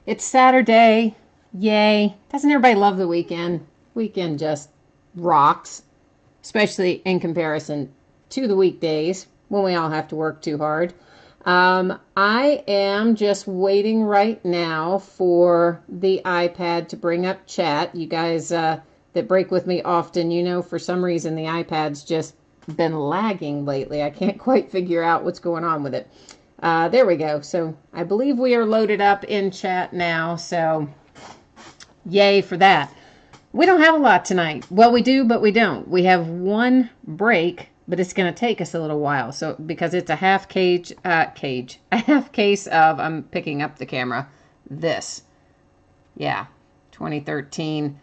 It's Saturday. Yay. Doesn't everybody love the weekend? Weekend just rocks, especially in comparison to the weekdays when we all have to work too hard. I am just waiting right now for the iPad to bring up chat. You guys that break with me often, you know, for some reason the iPad's just been lagging lately. I can't quite figure out what's going on with it. There we go. So I believe we are loaded up in chat now. So yay for that. We don't have a lot tonight. Well, we do, but we don't. We have one break, but it's going to take us a little while. So because it's a half a half case of, I'm picking up the camera, this. Yeah, 2013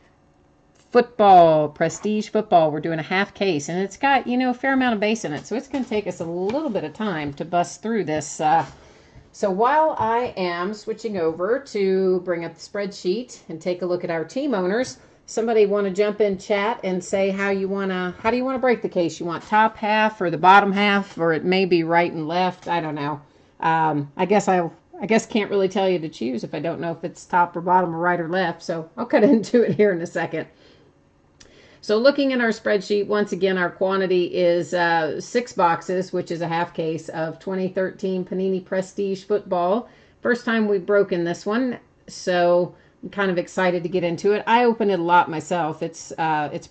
football, Prestige Football. We're doing a half case, and it's got, you know, a fair amount of base in it. So it's going to take us a little bit of time to bust through this. So while I am switching over to bring up the spreadsheet and take a look at our team owners, somebody want to jump in chat and say how do you want to break the case? You want top half or the bottom half, or it may be right and left? I don't know. I guess can't really tell you to choose if I don't know if it's top or bottom or right or left. So I'll cut into it here in a second. So looking at our spreadsheet, once again, our quantity is 6 boxes, which is a half case of 2013 Panini Prestige Football. First time we've broken this one, so I'm kind of excited to get into it. I open it a lot myself. It's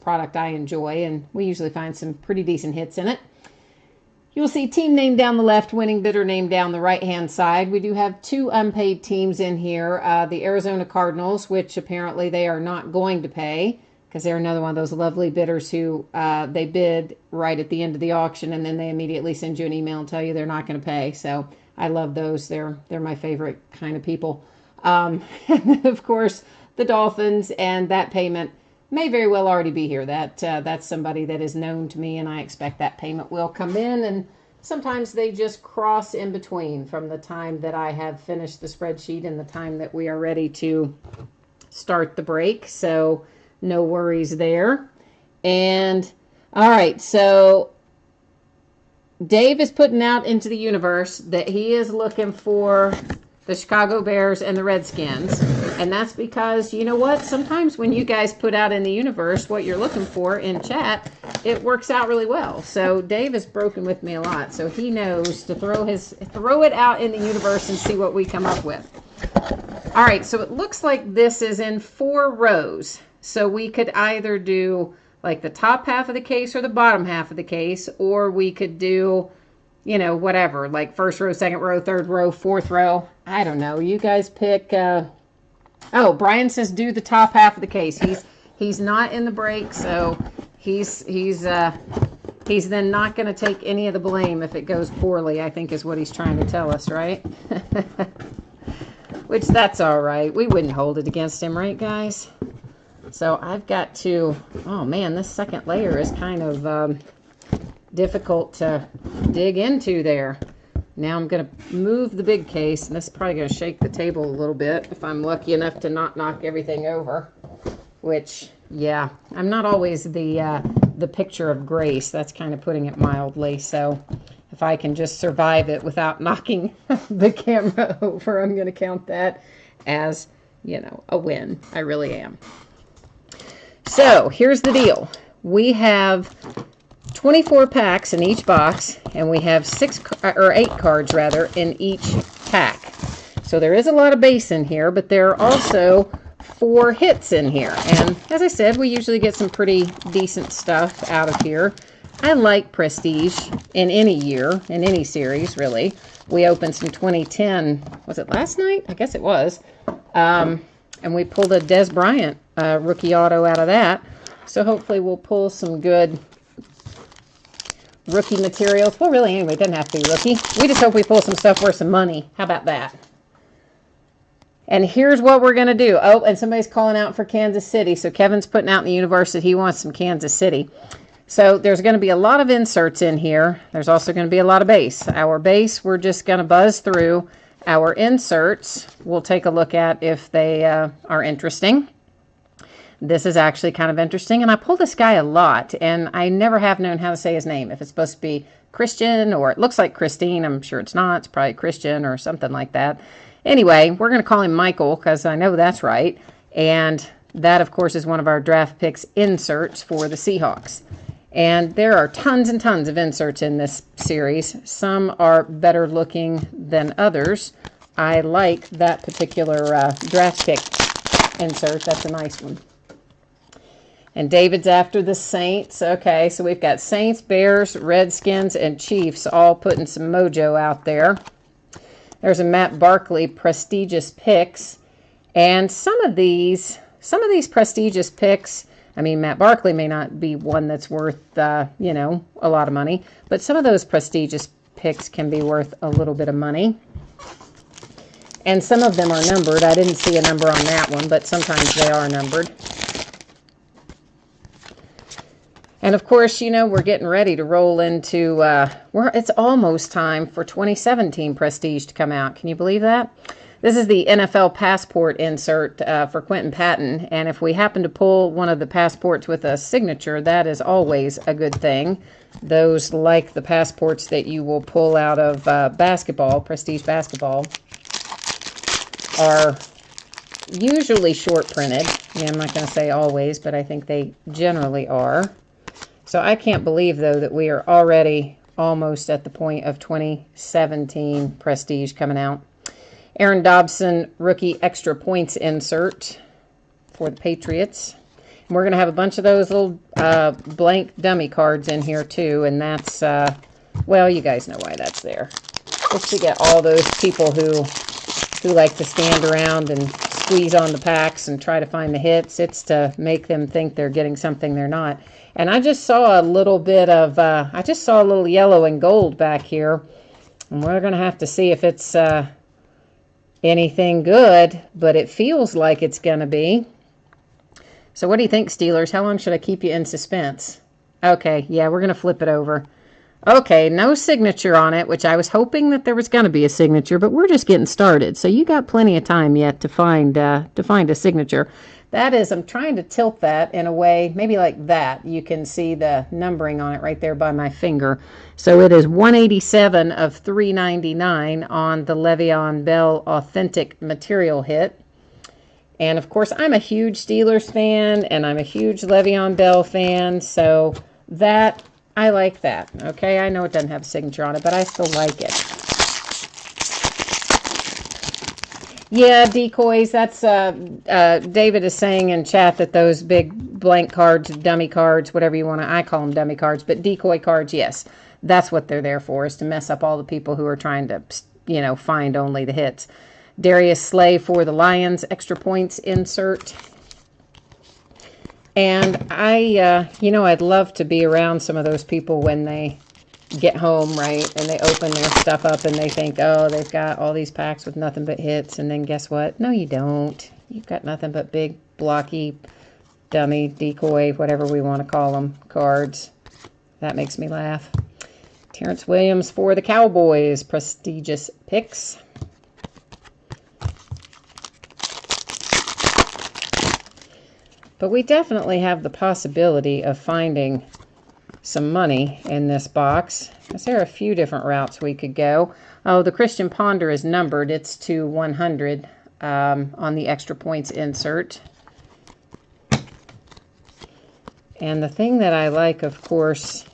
product I enjoy, and we usually find some pretty decent hits in it. You'll see team name down the left, winning bidder name down the right-hand side. We do have 2 unpaid teams in here. The Arizona Cardinals, which apparently they are not going to pay, because they're another one of those lovely bidders who they bid right at the end of the auction, and then they immediately send you an email and tell you they're not going to pay. So I love those. They're my favorite kind of people. And then, of course, the Dolphins, and that payment may very well already be here. That's somebody that is known to me, and I expect that payment will come in. And sometimes they just cross in between from the time that I have finished the spreadsheet and the time that we are ready to start the break. So no worries there. And all right, so Dave is putting out into the universe that he is looking for the Chicago Bears and the Redskins. And that's because, you know what, sometimes when you guys put out in the universe what you're looking for in chat, it works out really well. So Dave has broken with me a lot, so he knows to throw it out in the universe and see what we come up with. All right, so it looks like this is in 4 rows. So we could either do like the top half of the case or the bottom half of the case, or we could do, you know, whatever, like first row, second row, third row, fourth row. I don't know. You guys pick. Oh, Brian says do the top half of the case. He's not in the break, so he's then not going to take any of the blame if it goes poorly, I think is what he's trying to tell us, right? Which that's all right. We wouldn't hold it against him, right, guys? So I've got to, oh man, this second layer is kind of difficult to dig into there. Now I'm going to move the big case, and this is probably going to shake the table a little bit if I'm lucky enough to not knock everything over. Which, yeah, I'm not always the picture of grace. That's kind of putting it mildly. So if I can just survive it without knocking the camera over, I'm going to count that as, you know, a win. I really am. So here's the deal. We have 24 packs in each box, and we have 8 cards rather in each pack. So there is a lot of base in here, but there are also 4 hits in here. And as I said, we usually get some pretty decent stuff out of here. I like Prestige in any year, in any series, really. We opened some 2010, was it last night? I guess it was. And we pulled a Des Bryant rookie auto out of that. So hopefully we'll pull some good rookie materials. Well, really, anyway, it doesn't have to be rookie. We just hope we pull some stuff worth some money. How about that? And here's what we're going to do. Oh, and somebody's calling out for Kansas City. So Kevin's putting out in the universe that he wants some Kansas City. So there's going to be a lot of inserts in here. There's also going to be a lot of base. Our base, we're just going to buzz through. Our inserts, we'll take a look at if they are interesting. This is actually kind of interesting, and I pull this guy a lot, and I never have known how to say his name. If it's supposed to be Christian, or it looks like Christine, I'm sure it's not. It's probably Christian or something like that. Anyway, we're going to call him Michael because I know that's right. And that, of course, is one of our draft picks inserts for the Seahawks. And there are tons and tons of inserts in this series. Some are better looking than others. I like that particular draft pick insert. That's a nice one. And David's after the Saints. Okay, so we've got Saints, Bears, Redskins, and Chiefs all putting some mojo out there. There's a Matt Barkley prestigious picks. And some of these prestigious picks, I mean, Matt Barkley may not be one that's worth, you know, a lot of money, but some of those prestigious picks can be worth a little bit of money. And some of them are numbered. I didn't see a number on that one, but sometimes they are numbered. And of course, you know, we're getting ready to roll into, it's almost time for 2017 Prestige to come out. Can you believe that? This is the NFL passport insert for Quentin Patton, and if we happen to pull one of the passports with a signature, that is always a good thing. Those, like the passports that you will pull out of basketball, Prestige basketball, are usually short printed. Yeah, I'm not going to say always, but I think they generally are. So I can't believe, though, that we are already almost at the point of 2017 Prestige coming out. Aaron Dobson rookie extra points insert for the Patriots. And we're going to have a bunch of those little blank dummy cards in here too, and that's, well, you guys know why that's there. Just to get all those people who like to stand around and squeeze on the packs and try to find the hits. It's to make them think they're getting something they're not. And I just saw a little bit of, I just saw a little yellow and gold back here, and we're going to have to see if it's anything good, but it feels like it's going to be. So what do you think, Steelers? How long should I keep you in suspense? Okay, yeah, we're going to flip it over. Okay, no signature on it, which I was hoping that there was going to be a signature, but we're just getting started. So you got plenty of time yet to find a signature. That is, I'm trying to tilt that in a way, maybe like that. You can see the numbering on it right there by my finger. So it is 187 of 399 on the Le'Veon Bell Authentic Material hit. And, of course, I'm a huge Steelers fan, and I'm a huge Le'Veon Bell fan, so that, I like that. Okay, I know it doesn't have a signature on it, but I still like it. Yeah, decoys, that's, David is saying in chat that those big blank cards, dummy cards, whatever you want to, I call them dummy cards, but decoy cards, yes, that's what they're there for, is to mess up all the people who are trying to, you know, find only the hits. Darius Slay for the Lions, extra points insert. And I, you know, I'd love to be around some of those people when they get home, right, and they open their stuff up and they think, oh, they've got all these packs with nothing but hits, and then guess what? No, you don't. You've got nothing but big, blocky, dummy, decoy, whatever we want to call them, cards. That makes me laugh. Terrence Williams for the Cowboys, prestigious picks. But we definitely have the possibility of finding some money in this box, because there are a few different routes we could go. Oh, the Christian Ponder is numbered. It's to 100 on the extra points insert. And the thing that I like, of course,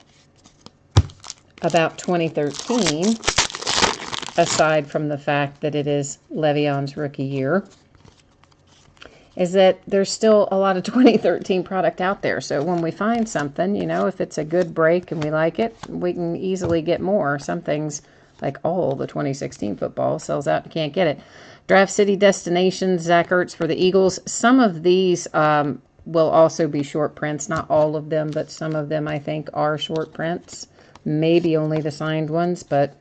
about 2013, aside from the fact that it is Le'Veon's rookie year, is that there's still a lot of 2013 product out there. So when we find something, you know, if it's a good break and we like it, we can easily get more. Some things, like all the 2016 football, sells out and can't get it. Draft City Destinations, Zach Ertz for the Eagles. Some of these will also be short prints. Not all of them, but some of them I think are short prints. Maybe only the signed ones, but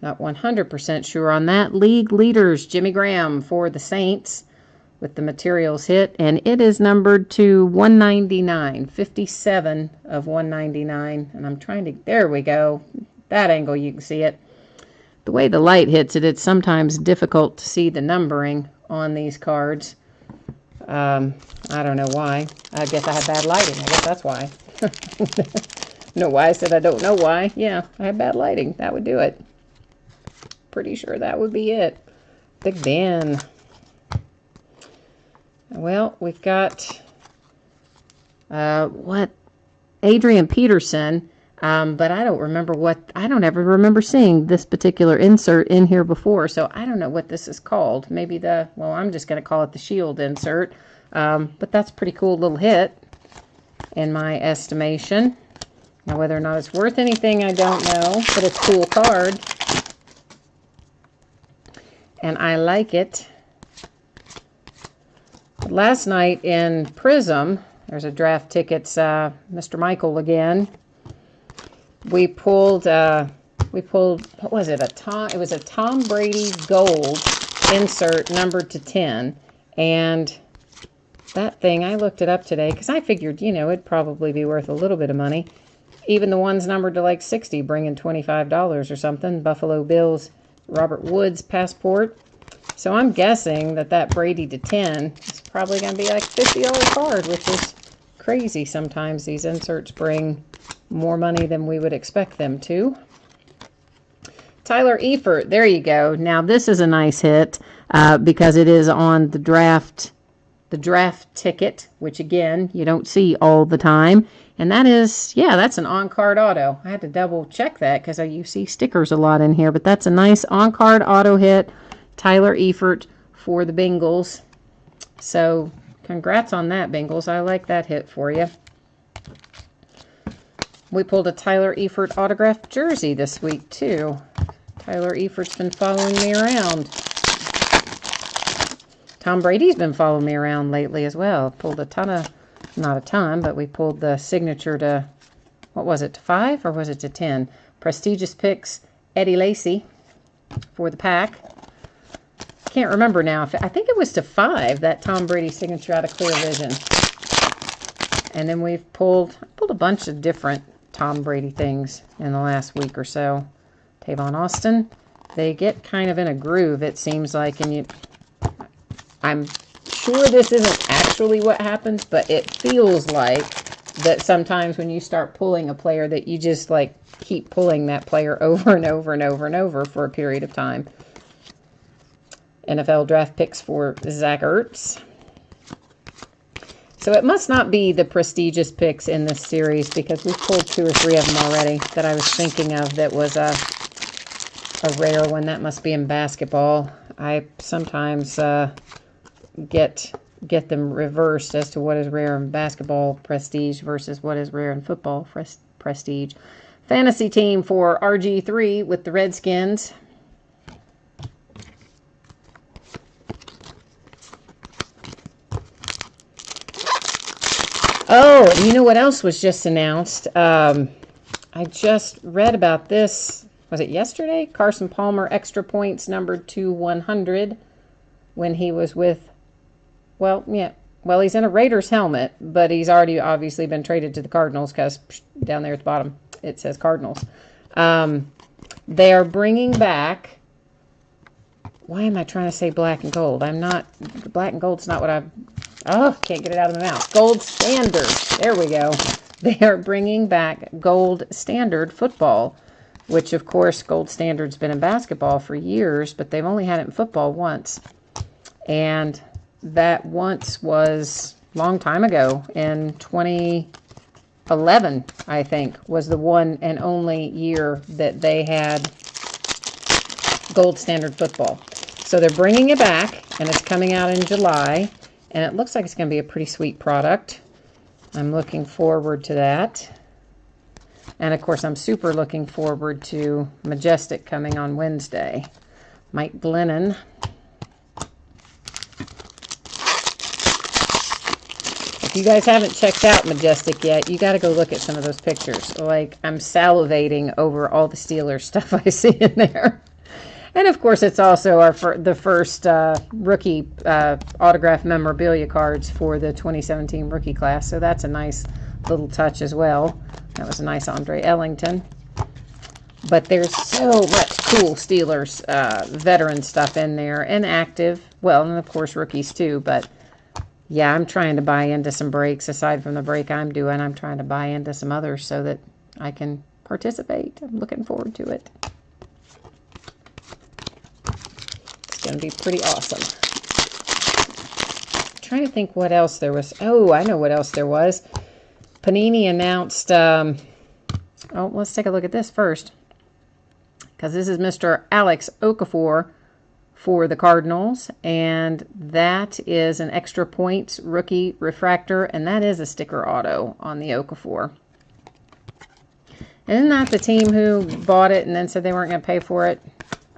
not 100% sure on that. League Leaders, Jimmy Graham for the Saints, with the materials hit, and it is numbered to 199, 57 of 199, and I'm trying to, there we go, that angle you can see it. The way the light hits it, it's sometimes difficult to see the numbering on these cards. I don't know why. I guess I had bad lighting. I guess that's why. Know why I said I don't know why? Yeah, I had bad lighting. That would do it. Pretty sure that would be it. Big Ben. Well, we've got, Adrian Peterson, but I don't ever remember seeing this particular insert in here before, so I don't know what this is called. Maybe I'm just going to call it the Shield insert, but that's a pretty cool little hit in my estimation. Now, whether or not it's worth anything, I don't know, but it's a cool card, and I like it. Last night in Prism, there's a draft tickets, Mr. Michael again. We pulled, what was it? It was a Tom Brady gold insert numbered to 10. And that thing, I looked it up today because I figured, it'd probably be worth a little bit of money. Even the ones numbered to like 60, bringing $25 or something. Buffalo Bills, Robert Woods passport. So I'm guessing that Brady to 10 is probably going to be like a $50 card, which is crazy. Sometimes these inserts bring more money than we would expect them to. Tyler Eifert, there you go. Now this is a nice hit because it is on the draft ticket, which again, you don't see all the time. And that is, that's an on-card auto. I had to double check that because you see stickers a lot in here, but that's a nice on-card auto hit. Tyler Eifert for the Bengals. So, congrats on that, Bengals. I like that hit for you. We pulled a Tyler Eifert autographed jersey this week, too. Tyler Eifert's been following me around. Tom Brady's been following me around lately as well. Pulled a ton of, not a ton, but we pulled the signature to, what was it, to 5 or was it to 10? Prestigious Picks, Eddie Lacy for the pack. Can't remember now. I think it was to 5, that Tom Brady signature out of Clear Vision. And then we've pulled a bunch of different Tom Brady things in the last week or so. Tavon Austin. They get kind of in a groove, it seems like, and I'm sure this isn't actually what happens, but it feels like that sometimes when you start pulling a player that you just like keep pulling that player over and over and over and over for a period of time. NFL draft picks for Zach Ertz. So it must not be the prestigious picks in this series because we've pulled 2 or 3 of them already that I was thinking of that was a rare one. That must be in basketball. I sometimes get them reversed as to what is rare in basketball prestige versus what is rare in football prestige. Fantasy team for RG3 with the Redskins. Oh, you know what else was just announced? I just read about this. Was it yesterday? Carson Palmer extra points numbered to 100 when he was with, he's in a Raiders helmet, but he's already obviously been traded to the Cardinals because down there at the bottom it says Cardinals. They are bringing back, why am I trying to say black and gold? Black and gold's not what can't get it out of my mouth. Gold Standard. There we go. They are bringing back Gold Standard football, which, of course, Gold Standard's been in basketball for years, but they've only had it in football once. And that once was a long time ago. In 2011, I think, was the one and only year that they had Gold Standard football. So they're bringing it back, and it's coming out in July. And it looks like it's going to be a pretty sweet product. I'm looking forward to that. And, of course, I'm super looking forward to Majestic coming on Wednesday. Mike Glennon. If you guys haven't checked out Majestic yet, you got to go look at some of those pictures. Like, I'm salivating over all the Steelers stuff I see in there. And, of course, it's also the first rookie autograph memorabilia cards for the 2017 rookie class. So that's a nice little touch as well. That was a nice Andre Ellington. But there's so much cool Steelers veteran stuff in there. And active. Well, and, of course, rookies too. But, yeah, I'm trying to buy into some breaks. Aside from the break I'm doing, I'm trying to buy into some others so that I can participate. I'm looking forward to it. going to be pretty awesome. I'm trying to think what else there was. Oh, I know what else there was. Panini announced, oh, let's take a look at this first. Because this is Mr. Alex Okafor for the Cardinals. And that is an extra points rookie refractor. And that is a sticker auto on the Okafor. Isn't that the team who bought it and then said they weren't going to pay for it?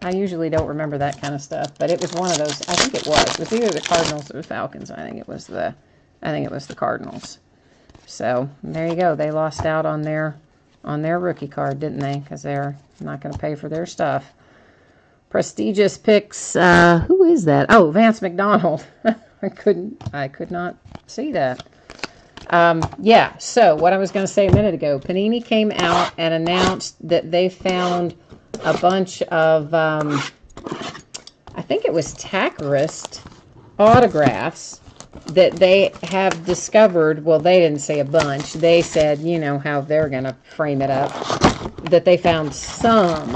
I usually don't remember that kind of stuff, but it was one of those. I think it was. It was either the Cardinals or the Falcons. I think it was the Cardinals. So there you go. They lost out on their rookie card, didn't they? Because they're not going to pay for their stuff. Prestigious picks. Who is that? Oh, Vance McDonald. I could not see that. Yeah, so what I was going to say a minute ago, Panini came out and announced that they found a bunch of, I think it was Takarist autographs that they have discovered. Well, they didn't say a bunch. They said, you know, how they're going to frame it up, that they found some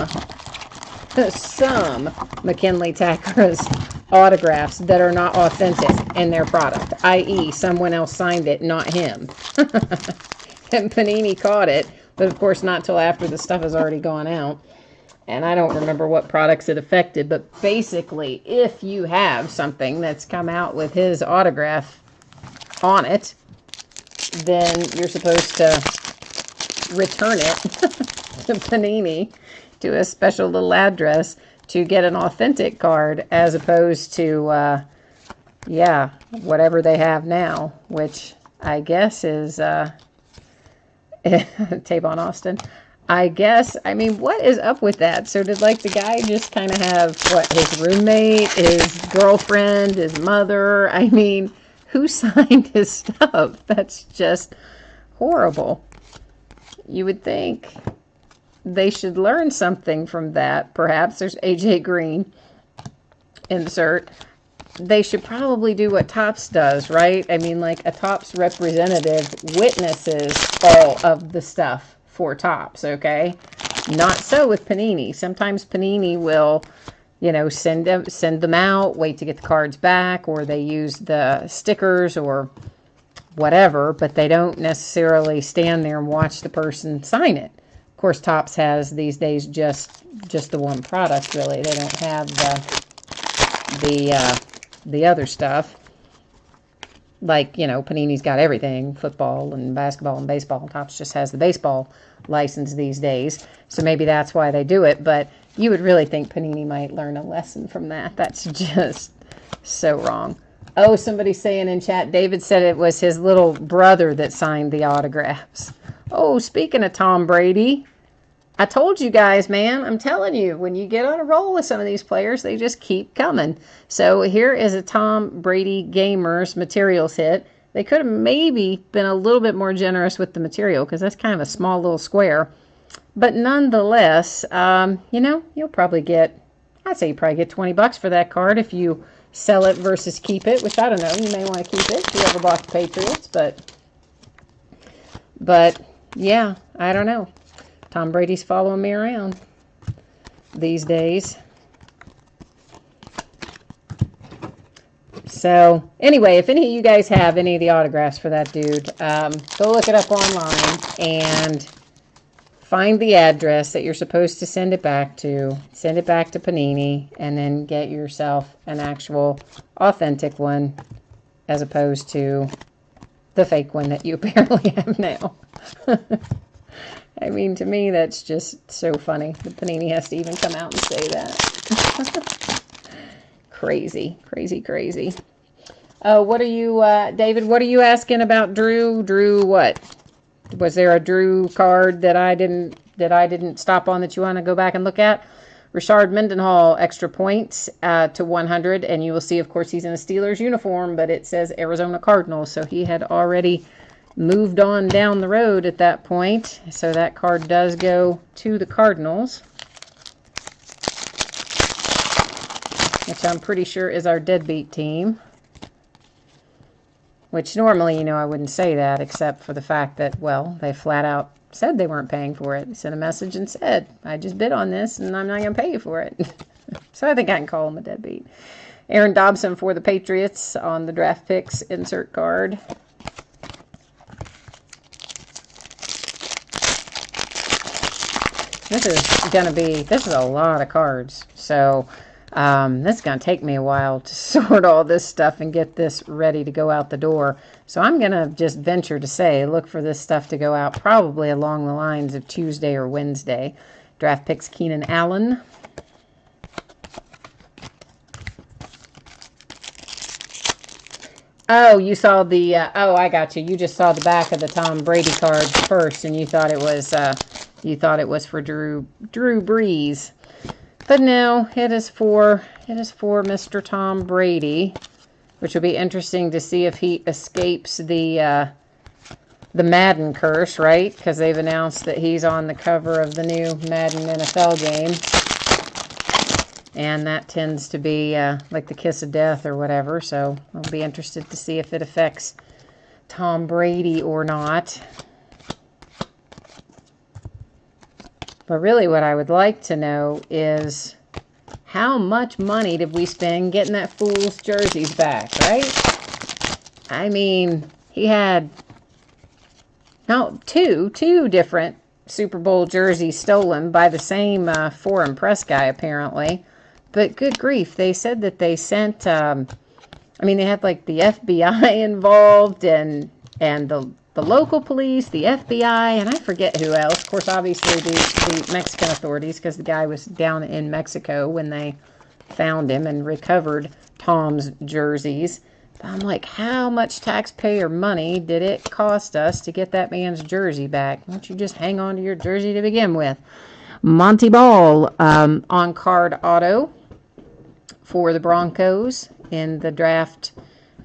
McKinley Takarist autographs that are not authentic in their product, i.e. someone else signed it, not him. And Panini caught it, but of course not till after the stuff has already gone out. And I don't remember what products it affected, but basically, if you have something that's come out with his autograph on it, then you're supposed to return it to Panini, to a special little address, to get an authentic card, as opposed to, yeah, whatever they have now, which I guess is Tavon Austin. I guess, I mean, what is up with that? So did, like, the guy just kind of have, what, his roommate, his girlfriend, his mother? I mean, who signed his stuff? That's just horrible. You would think they should learn something from that. Perhaps there's AJ Green. Insert. They should probably do what Topps does, right? I mean, like, a Topps representative witnesses all of the stuff for Topps, okay? Not so with Panini. Sometimes Panini will, you know, send them out, wait to get the cards back, or they use the stickers or whatever, but they don't necessarily stand there and watch the person sign it. Of course, Topps has these days just the one product, really. They don't have the other stuff. Like, you know, Panini's got everything, football and basketball and baseball. Topps just has the baseball license these days. So maybe that's why they do it. But you would really think Panini might learn a lesson from that. That's just so wrong. Oh, somebody's saying in chat, David said it was his little brother that signed the autographs. Oh, speaking of Tom Brady, I told you guys, man, I'm telling you, when you get on a roll with some of these players, they just keep coming. So here is a Tom Brady Gamers materials hit. They could have maybe been a little bit more generous with the material, because that's kind of a small little square. But nonetheless, you know, you'll probably get, I'd say you probably get $20 for that card if you sell it versus keep it, which I don't know. You may want to keep it if you ever bought the Patriots, but yeah, I don't know. Tom Brady's following me around these days. So, anyway, if any of you guys have any of the autographs for that dude, go look it up online and find the address that you're supposed to send it back to. Send it back to Panini, and then get yourself an actual authentic one, as opposed to the fake one that you apparently have now. I mean, to me, that's just so funny. The Panini has to even come out and say that. Crazy, crazy, crazy. What are you, David, what are you asking about Drew? Drew what? Was there a Drew card that I didn't stop on that you want to go back and look at? Rashard Mendenhall, extra points to 100. And you will see, of course, he's in a Steelers uniform, but it says Arizona Cardinals. So he had already moved on down the road at that point. So that card does go to the Cardinals, which I'm pretty sure is our deadbeat team. Which normally, you know, I wouldn't say that, except for the fact that, well, they flat out said they weren't paying for it. They sent a message and said, I just bid on this and I'm not going to pay you for it. So I think I can call him a deadbeat. Aaron Dobson for the Patriots on the draft picks insert card. This is a lot of cards. So this is going to take me a while to sort all this stuff and get this ready to go out the door. So I'm going to just venture to say, look for this stuff to go out probably along the lines of Tuesday or Wednesday. Draft picks Keenan Allen. Oh, you saw the, oh, I got you. You just saw the back of the Tom Brady card first, and you thought it was for Drew Brees. But no, it is for Mr. Tom Brady, which will be interesting to see if he escapes the Madden curse, right? Because they've announced that he's on the cover of the new Madden NFL game. And that tends to be like the kiss of death or whatever. So I'll be interested to see if it affects Tom Brady or not. But really what I would like to know is how much money did we spend getting that fool's jerseys back, right? I mean, he had two different Super Bowl jerseys stolen by the same foreign press guy, apparently. But good grief, they said that they sent, they had like the FBI involved and the local police, the FBI, and I forget who else. Of course, obviously the Mexican authorities, because the guy was down in Mexico when they found him and recovered Tom's jerseys. But I'm like, how much taxpayer money did it cost us to get that man's jersey back? Why don't you just hang on to your jersey to begin with? Monty Ball on card auto for the Broncos in the draft.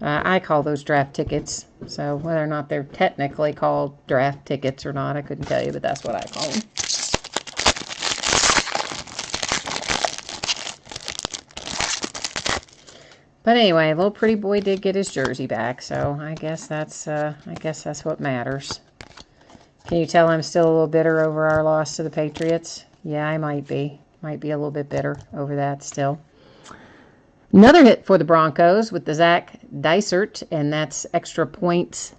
I call those draft tickets. So whether or not they're technically called draft tickets or not, I couldn't tell you, but that's what I call them. But anyway, little pretty boy did get his jersey back, so I guess that's what matters. Can you tell I'm still a little bitter over our loss to the Patriots? Yeah, I might be. Might be a little bit bitter over that still. Another hit for the Broncos with the Zach Dysert, and that's extra points.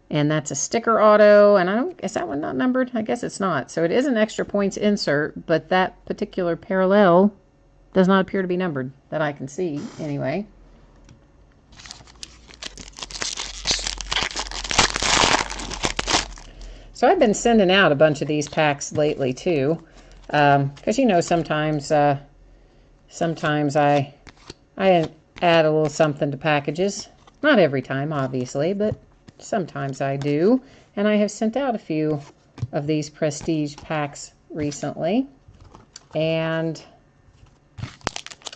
And that's a sticker auto, and is that one not numbered? I guess it's not. So it is an extra points insert, but that particular parallel does not appear to be numbered, that I can see anyway. So I've been sending out a bunch of these packs lately too, because sometimes I add a little something to packages. Not every time, obviously, but sometimes I do. And I have sent out a few of these Prestige packs recently. And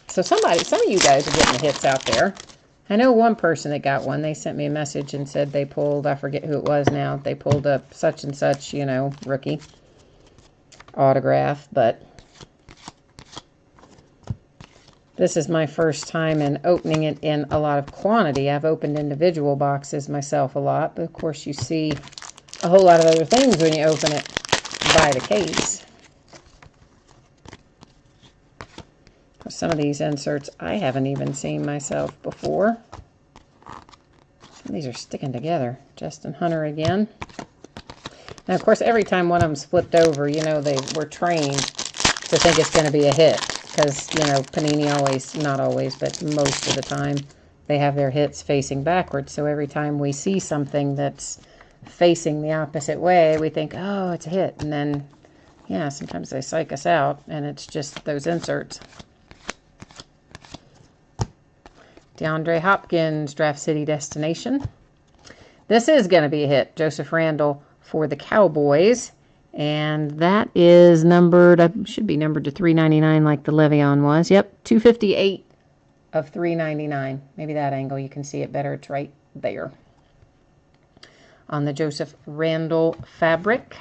so some of you guys are getting the hits out there. I know one person that got one. They sent me a message and said they pulled, I forget who it was now, they pulled up such and such, rookie autograph, but this is my first time in opening it in a lot of quantity. I've opened individual boxes myself a lot, but of course you see a whole lot of other things when you open it by the case. Some of these inserts I haven't even seen myself before. Some of these are sticking together. Justin Hunter again. Now, of course, every time one of them's flipped over, they were trained to think it's going to be a hit. Because, Panini always, not always, but most of the time, they have their hits facing backwards. So every time we see something that's facing the opposite way, we think, oh, it's a hit. And then, yeah, sometimes they psych us out, and it's just those inserts. DeAndre Hopkins, Draft City Destination. This is going to be a hit. Joseph Randle for the Cowboys. And that is numbered, should be numbered to $3.99 like the Le'Veon was. Yep, 258 of $3.99. Maybe that angle, you can see it better. It's right there. On the Joseph Randle fabric.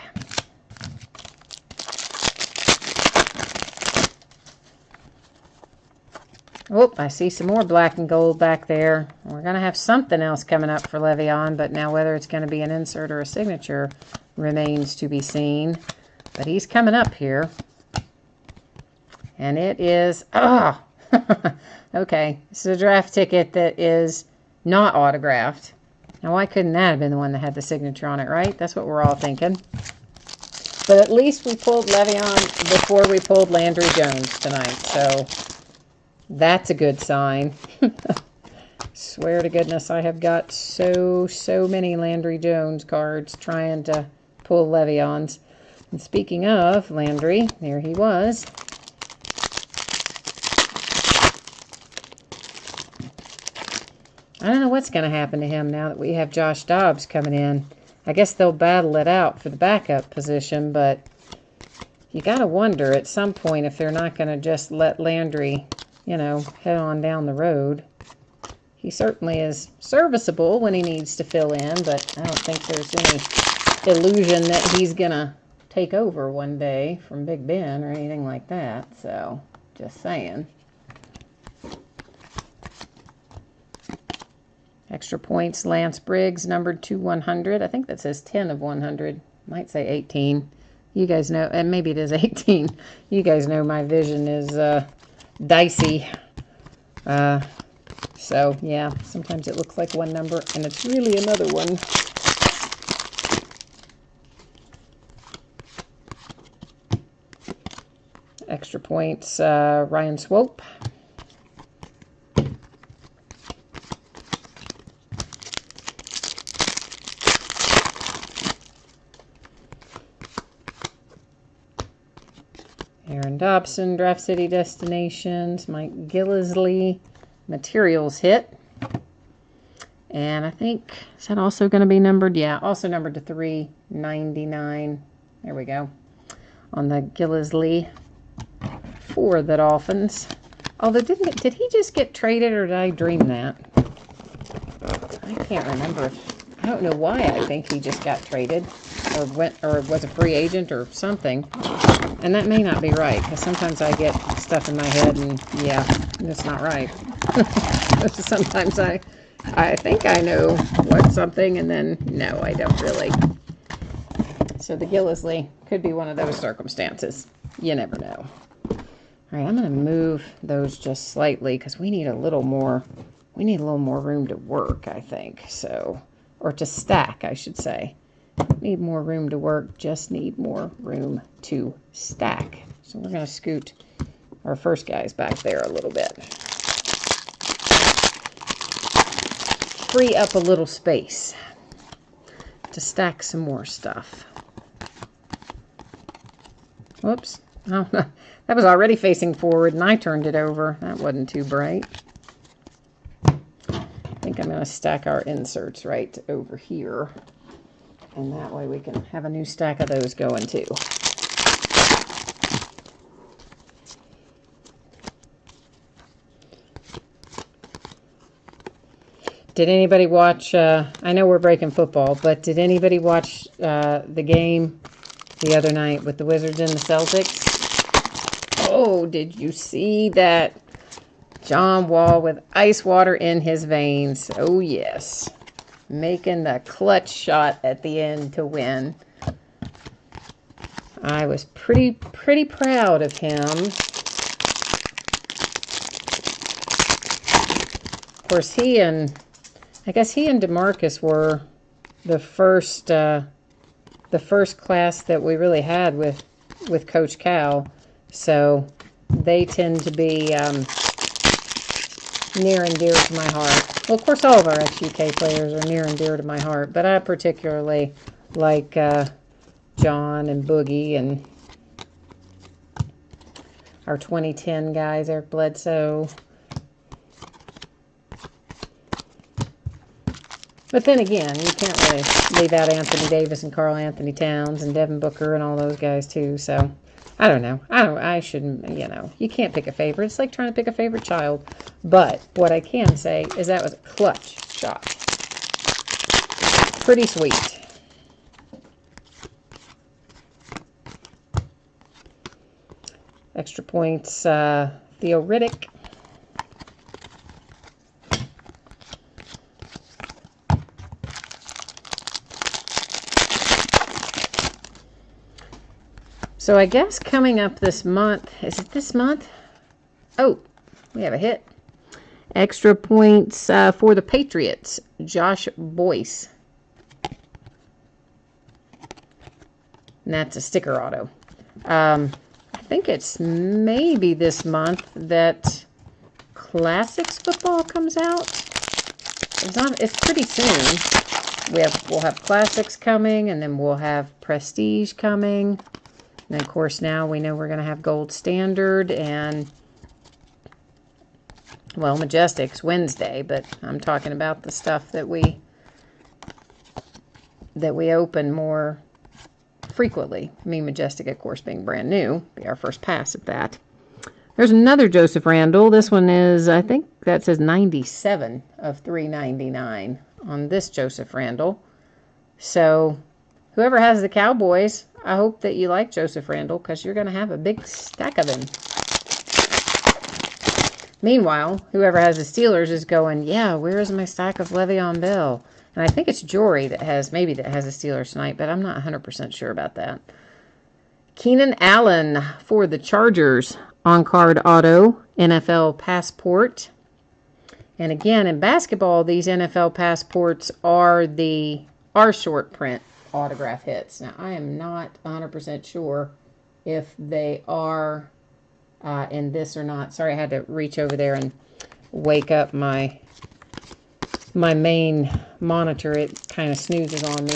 Oh, I see some more black and gold back there. We're going to have something else coming up for Le'Veon, but now whether it's going to be an insert or a signature remains to be seen. But he's coming up here. And it is, okay, this is a draft ticket that is not autographed. Now, why couldn't that have been the one that had the signature on it, right? That's what we're all thinking. But at least we pulled Le'Veon before we pulled Landry Jones tonight, so that's a good sign. Swear to goodness, I have got so many Landry Jones cards trying to pull Le'Veons. And speaking of Landry, there he was. I don't know what's going to happen to him now that we have Josh Dobbs coming in. I guess they'll battle it out for the backup position, but you got to wonder at some point if they're not going to just let Landry, you know, head on down the road. He certainly is serviceable when he needs to fill in, but I don't think there's any illusion that he's going to take over one day from Big Ben or anything like that. So, just saying. Extra points, Lance Briggs, numbered to 100. I think that says 10 of 100. Might say 18. You guys know, and maybe it is 18. You guys know my vision is dicey. So, yeah, sometimes it looks like one number, and it's really another one. Extra points, Ryan Swope. Aaron Dobson, Draft City Destinations. Mike Gillisley, Materials hit. And I think, is that also going to be numbered? Yeah, also numbered to 399. There we go. On the Gillisley for the Dolphins. Although, did he just get traded, or did I dream that? I can't remember. I don't know why I think he just got traded, or was a free agent or something. And that may not be right, because sometimes I get stuff in my head, and yeah, that's not right. Sometimes I think I know what's something, and then no, I don't really. So the Gillisley could be one of those circumstances. You never know. All right, I'm going to move those just slightly, because we need a little more room to work, I think. So, or to stack, I should say. Need more room to work, just need more room to stack. So we're going to scoot our first guys back there a little bit. Free up a little space to stack some more stuff. Whoops. Oh, that was already facing forward and I turned it over. That wasn't too bright. I think I'm going to stack our inserts right over here. And that way we can have a new stack of those going too. Did anybody watch, I know we're breaking football, but did anybody watch the game the other night with the Wizards and the Celtics? Oh, did you see that? John Wall with ice water in his veins. Oh, yes. Making the clutch shot at the end to win. I was pretty proud of him. Of course, I guess he and DeMarcus were the first class that we really had with Coach Cal. So they tend to be near and dear to my heart. Well, of course, all of our XUK players are near and dear to my heart, but I particularly like John and Boogie and our 2010 guys, Eric Bledsoe. But then again, you can't really leave out Anthony Davis and Karl Anthony Towns and Devin Booker and all those guys too. So I don't know. I shouldn't, you can't pick a favorite. It's like trying to pick a favorite child. But what I can say is that was a clutch shot. Pretty sweet. Extra points, Theo Riddick. So I guess coming up this month, is it this month? Oh, we have a hit. Extra points for the Patriots, Josh Boyce. And that's a sticker auto. I think it's maybe this month that Classics football comes out. It's pretty soon. We'll have Classics coming, and then we'll have Prestige coming. And of course now we know we're going to have Gold Standard and, well, Majestic's Wednesday, but I'm talking about the stuff that we open more frequently. I mean, Majestic, of course, being brand new, be our first pass at that. There's another Joseph Randall. This one is, I think that says 97 of 399 on this Joseph Randall. So whoever has the Cowboys, I hope that you like Joseph Randall, because you're going to have a big stack of him. Meanwhile, whoever has the Steelers is going, yeah, where is my stack of Le'Veon Bell? And I think it's Jory that has the Steelers tonight, but I'm not 100% sure about that. Keenan Allen for the Chargers, on-card auto, NFL passport. And again, in basketball, these NFL passports are short print autograph hits. Now, I am not 100% sure if they are in this or not. Sorry, I had to reach over there and wake up my main monitor. It kind of snoozes on me.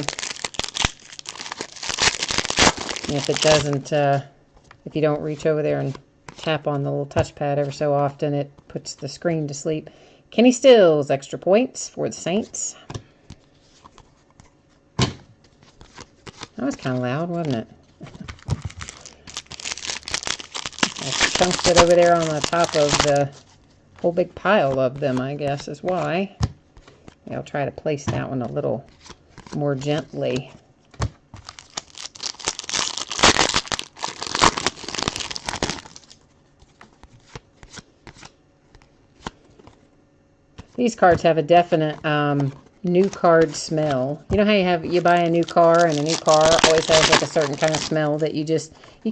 And if it doesn't, if you don't reach over there and tap on the little touchpad ever so often, it puts the screen to sleep. Kenny Stills, extra points for the Saints. That was kind of loud, wasn't it? I chunked it over there on the top of the whole big pile of them, I guess is why. I'll try to place that one a little more gently. These cards have a definite new card smell. You know how you buy a new car, and a new car always has like a certain kind of smell that you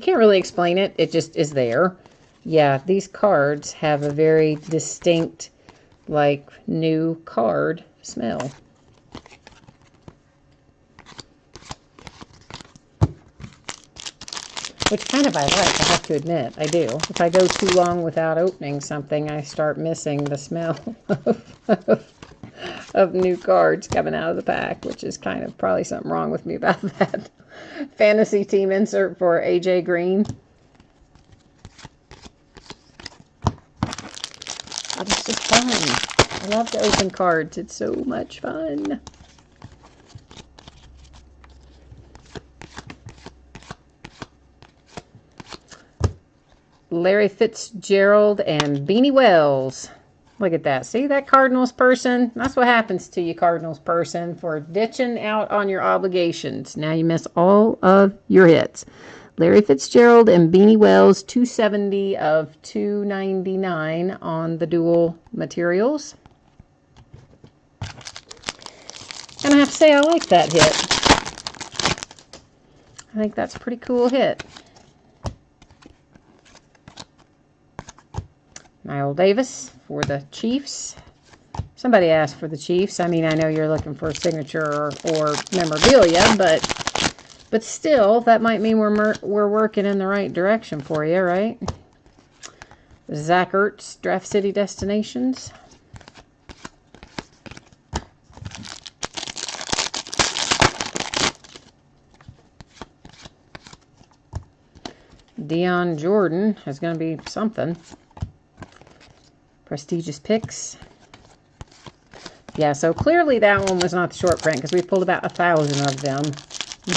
can't really explain it. It just is there. Yeah, these cards have a very distinct, like, new card smell. Which kind of I like, I have to admit. I do. If I go too long without opening something, I start missing the smell of new cards coming out of the pack, which is kind of probably something wrong with me about that. Fantasy team insert for AJ Green. Oh, it's just fun. I love to open cards. It's so much fun. Larry Fitzgerald and Beanie Wells. Look at that. See that Cardinals person? That's what happens to you, Cardinals person, for ditching out on your obligations. Now you miss all of your hits. Larry Fitzgerald and Beanie Wells, 270 of 299 on the dual materials. And I have to say I like that hit. I think that's a pretty cool hit. Niall Davis for the Chiefs. Somebody asked for the Chiefs. I mean, I know you're looking for a signature or memorabilia, but still, that might mean we're working in the right direction for you, right? Zach Ertz, Draft City Destinations. Deion Jordan is going to be something. Prestigious Picks. Yeah, so clearly that one was not the short print because we pulled about 1,000 of them.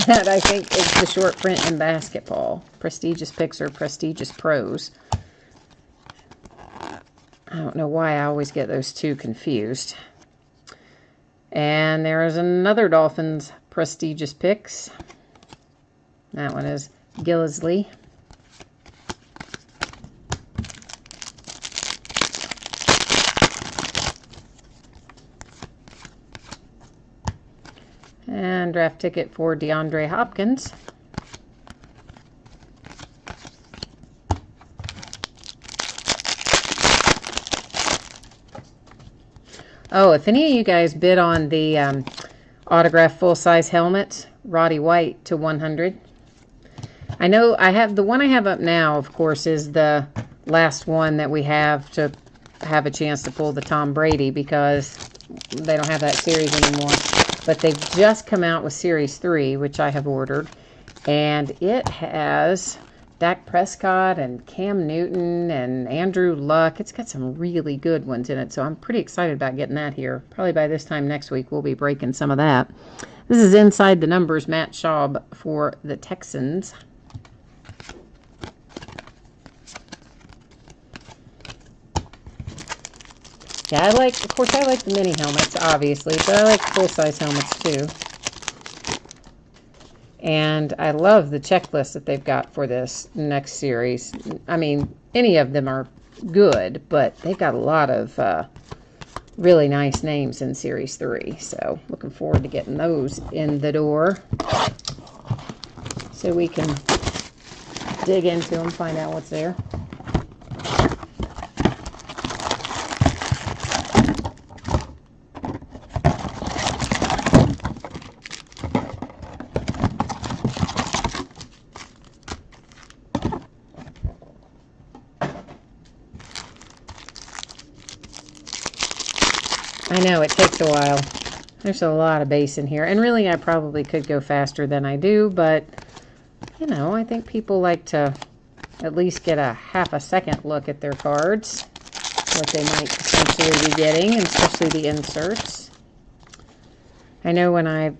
That I think is the short print in basketball. Prestigious Picks or Prestigious Pros. I don't know why I always get those two confused. And there is another Dolphins Prestigious Picks. That one is Gillisley. And draft ticket for DeAndre Hopkins. Oh, if any of you guys bid on the autographed full-size helmets, Roddy White to 100. I know I have the one I have up now, of course, is the last one that we have to have a chance to pull the Tom Brady because they don't have that series anymore. But they've just come out with Series 3, which I have ordered. And it has Dak Prescott and Cam Newton and Andrew Luck. It's got some really good ones in it, so I'm pretty excited about getting that here. Probably by this time next week, we'll be breaking some of that. This is Inside the Numbers, Matt Schaub for the Texans. Yeah, I like the mini helmets, obviously, but I like full-size helmets too. And I love the checklist that they've got for this next series. I mean, any of them are good, but they've got a lot of really nice names in Series 3. So, looking forward to getting those in the door so we can dig into them, find out what's there. I know, it takes a while. There's a lot of base in here. And really, I probably could go faster than I do, but, you know, I think people like to at least get a half a second look at their cards, what they might potentially be getting, and especially the inserts. I know when I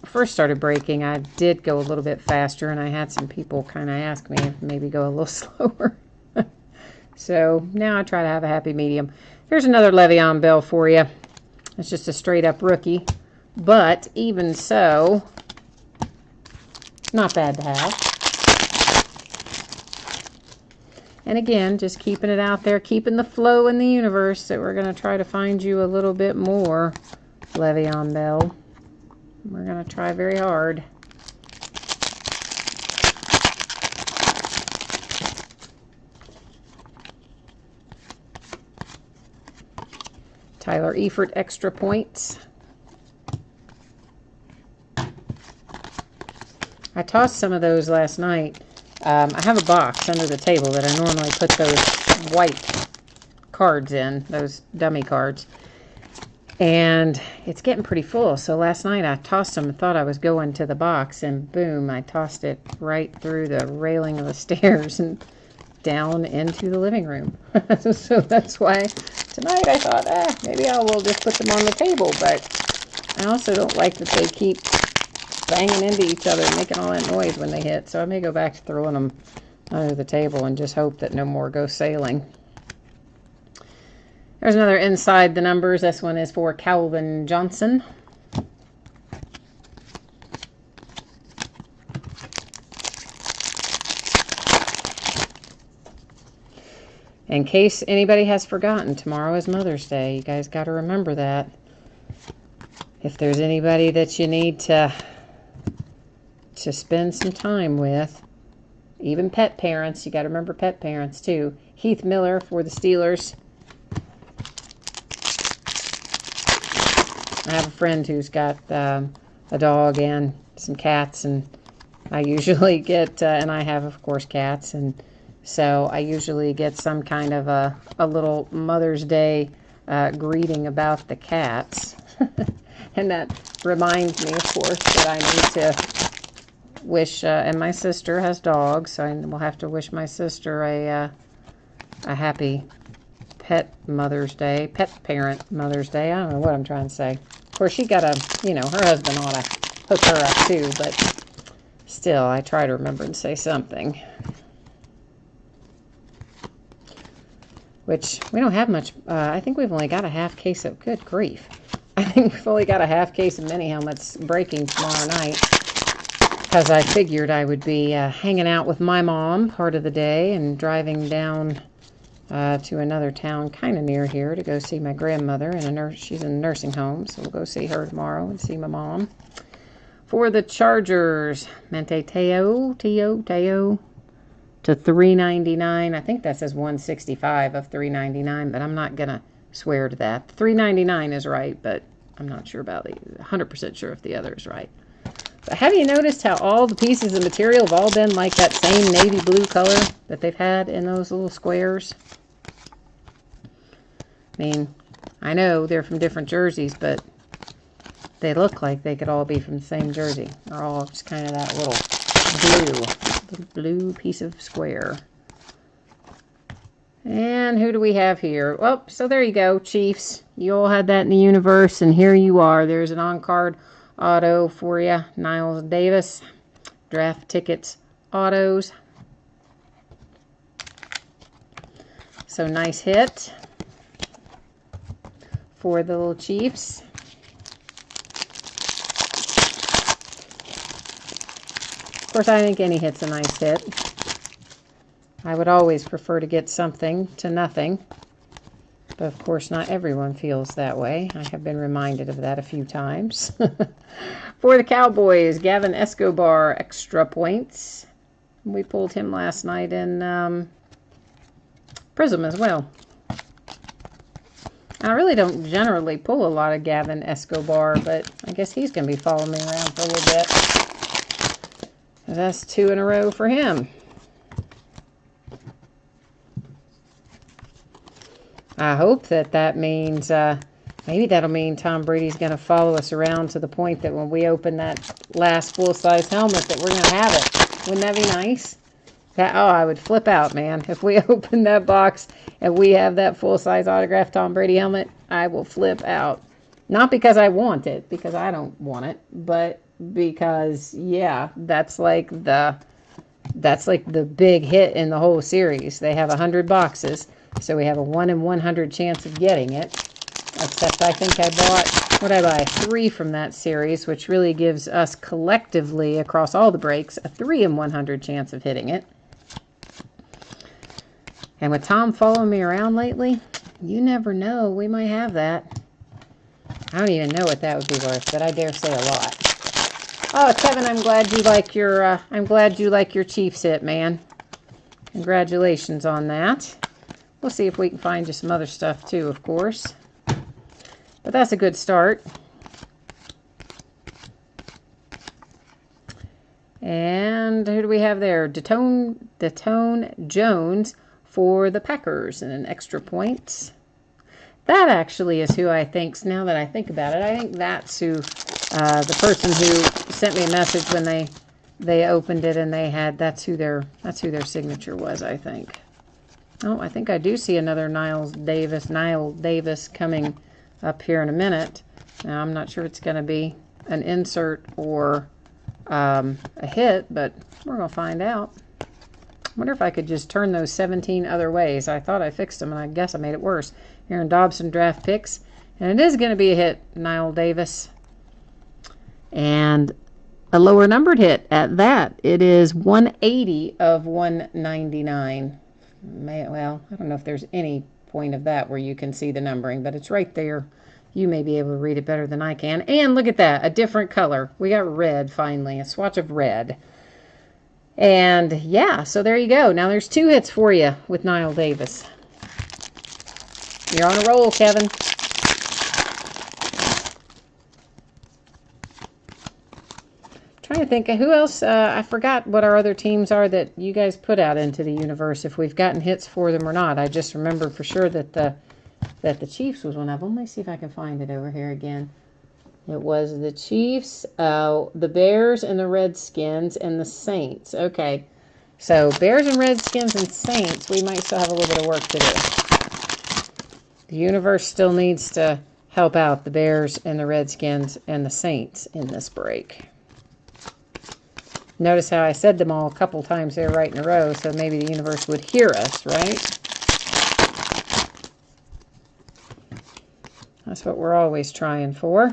first started breaking, I did go a little bit faster, and I had some people kind of ask me if maybe go a little slower. So now I try to have a happy medium. Here's another Le'Veon Bell for you. It's just a straight up rookie. But even so, not bad to have. And again, just keeping it out there, keeping the flow in the universe. So we're going to try to find you a little bit more Le'Veon Bell. We're going to try very hard. Tyler Eifert extra points. I tossed some of those last night. I have a box under the table that I normally put those white cards in, those dummy cards. And it's getting pretty full. So last night I tossed them and thought I was going to the box. And boom, I tossed it right through the railing of the stairs and down into the living room. So that's why tonight I thought, maybe I will just put them on the table. But I also don't like that they keep banging into each other and making all that noise when they hit. So I may go back to throwing them under the table and just hope that no more go sailing. There's another Inside the Numbers. This one is for Calvin Johnson. In case anybody has forgotten, tomorrow is Mother's Day. You guys got to remember that. If there's anybody that you need to spend some time with, even pet parents, you got to remember pet parents too. Heath Miller for the Steelers. I have a friend who's got a dog and some cats, and I usually get, and I have, of course, cats, and so I usually get some kind of a little Mother's Day greeting about the cats. And that reminds me, of course, that I need to wish, and my sister has dogs, so I will have to wish my sister a happy pet Mother's Day, pet parent Mother's Day. I don't know what I'm trying to say. Of course, she got her husband ought to hook her up too, but still, I try to remember and say something. Which, we don't have much, I think we've only got a half case of, good grief. I think we've only got a half case of mini helmets breaking tomorrow night. Because I figured I would be hanging out with my mom part of the day and driving down to another town kind of near here to go see my grandmother. She's in a nursing home, so we'll go see her tomorrow and see my mom. For the Chargers, Mente Teo to $3.99. I think that says 165 of $3.99, but I'm not going to swear to that. $3.99 is right, but I'm not sure about it. 100% sure if the other is right. But have you noticed how all the pieces of material have all been like that same navy blue color that they've had in those little squares? I mean, I know they're from different jerseys, but they look like they could all be from the same jersey. They're all just kind of that little blue piece of square. And who do we have here? Well, so there you go, Chiefs. You all had that in the universe, and here you are. There's an on-card auto for you. Niles Davis. Draft tickets autos. So nice hit for the little Chiefs. Of course, I think any hit's a nice hit. I would always prefer to get something to nothing. But of course, not everyone feels that way. I have been reminded of that a few times. For the Cowboys, Gavin Escobar, extra points. We pulled him last night in Prism as well. I really don't generally pull a lot of Gavin Escobar, but I guess he's going to be following me around for a little bit. That's 2 in a row for him. I hope that means, maybe that'll mean Tom Brady's going to follow us around to the point that when we open that last full-size helmet that we're going to have it. Wouldn't that be nice? Oh, I would flip out, man. If we open that box and we have that full-size autographed Tom Brady helmet, I will flip out. Not because I want it, because I don't want it, but because, yeah, that's like the big hit in the whole series. They have 100 boxes. So we have a 1 in 100 chance of getting it. Except I think I bought, what did I buy? 3 from that series, which really gives us collectively across all the breaks a 3 in 100 chance of hitting it. And with Tom following me around lately, you never know. We might have that. I don't even know what that would be worth, but I dare say a lot. Oh, Kevin, I'm glad you like your Chiefs hit, man. Congratulations on that. We'll see if we can find you some other stuff too, of course. But that's a good start. And who do we have there? Detone Jones for the Packers and an extra point. That actually is who I think, now that I think about it, I think that's who, the person who sent me a message when they opened it and they had, that's who their signature was, I think. Oh, I think I do see another Niall Davis coming up here in a minute. Now, I'm not sure it's going to be an insert or a hit, but we're going to find out. I wonder if I could just turn those 17 other ways. I thought I fixed them, and I guess I made it worse. Aaron Dobson draft picks. And it is going to be a hit, Niall Davis. And a lower numbered hit at that. It is 180 of 199. Well, I don't know if there's any point of that where you can see the numbering, but it's right there. You may be able to read it better than I can. And look at that, a different color. We got red finally, a swatch of red. And yeah, so there you go. Now there's 2 hits for you with Niall Davis. You're on a roll, Kevin. Trying to think of who else. I forgot what our other teams are that you guys put out into the universe, if we've gotten hits for them or not. I just remember for sure that the Chiefs was one of them. Let me see if I can find it over here again. It was the Chiefs, the Bears and the Redskins and the Saints. Okay, so Bears and Redskins and Saints, we might still have a little bit of work to do. The universe still needs to help out the Bears and the Redskins and the Saints in this break. Notice how I said them all a couple times there right in a row, so maybe the universe would hear us, right? That's what we're always trying for.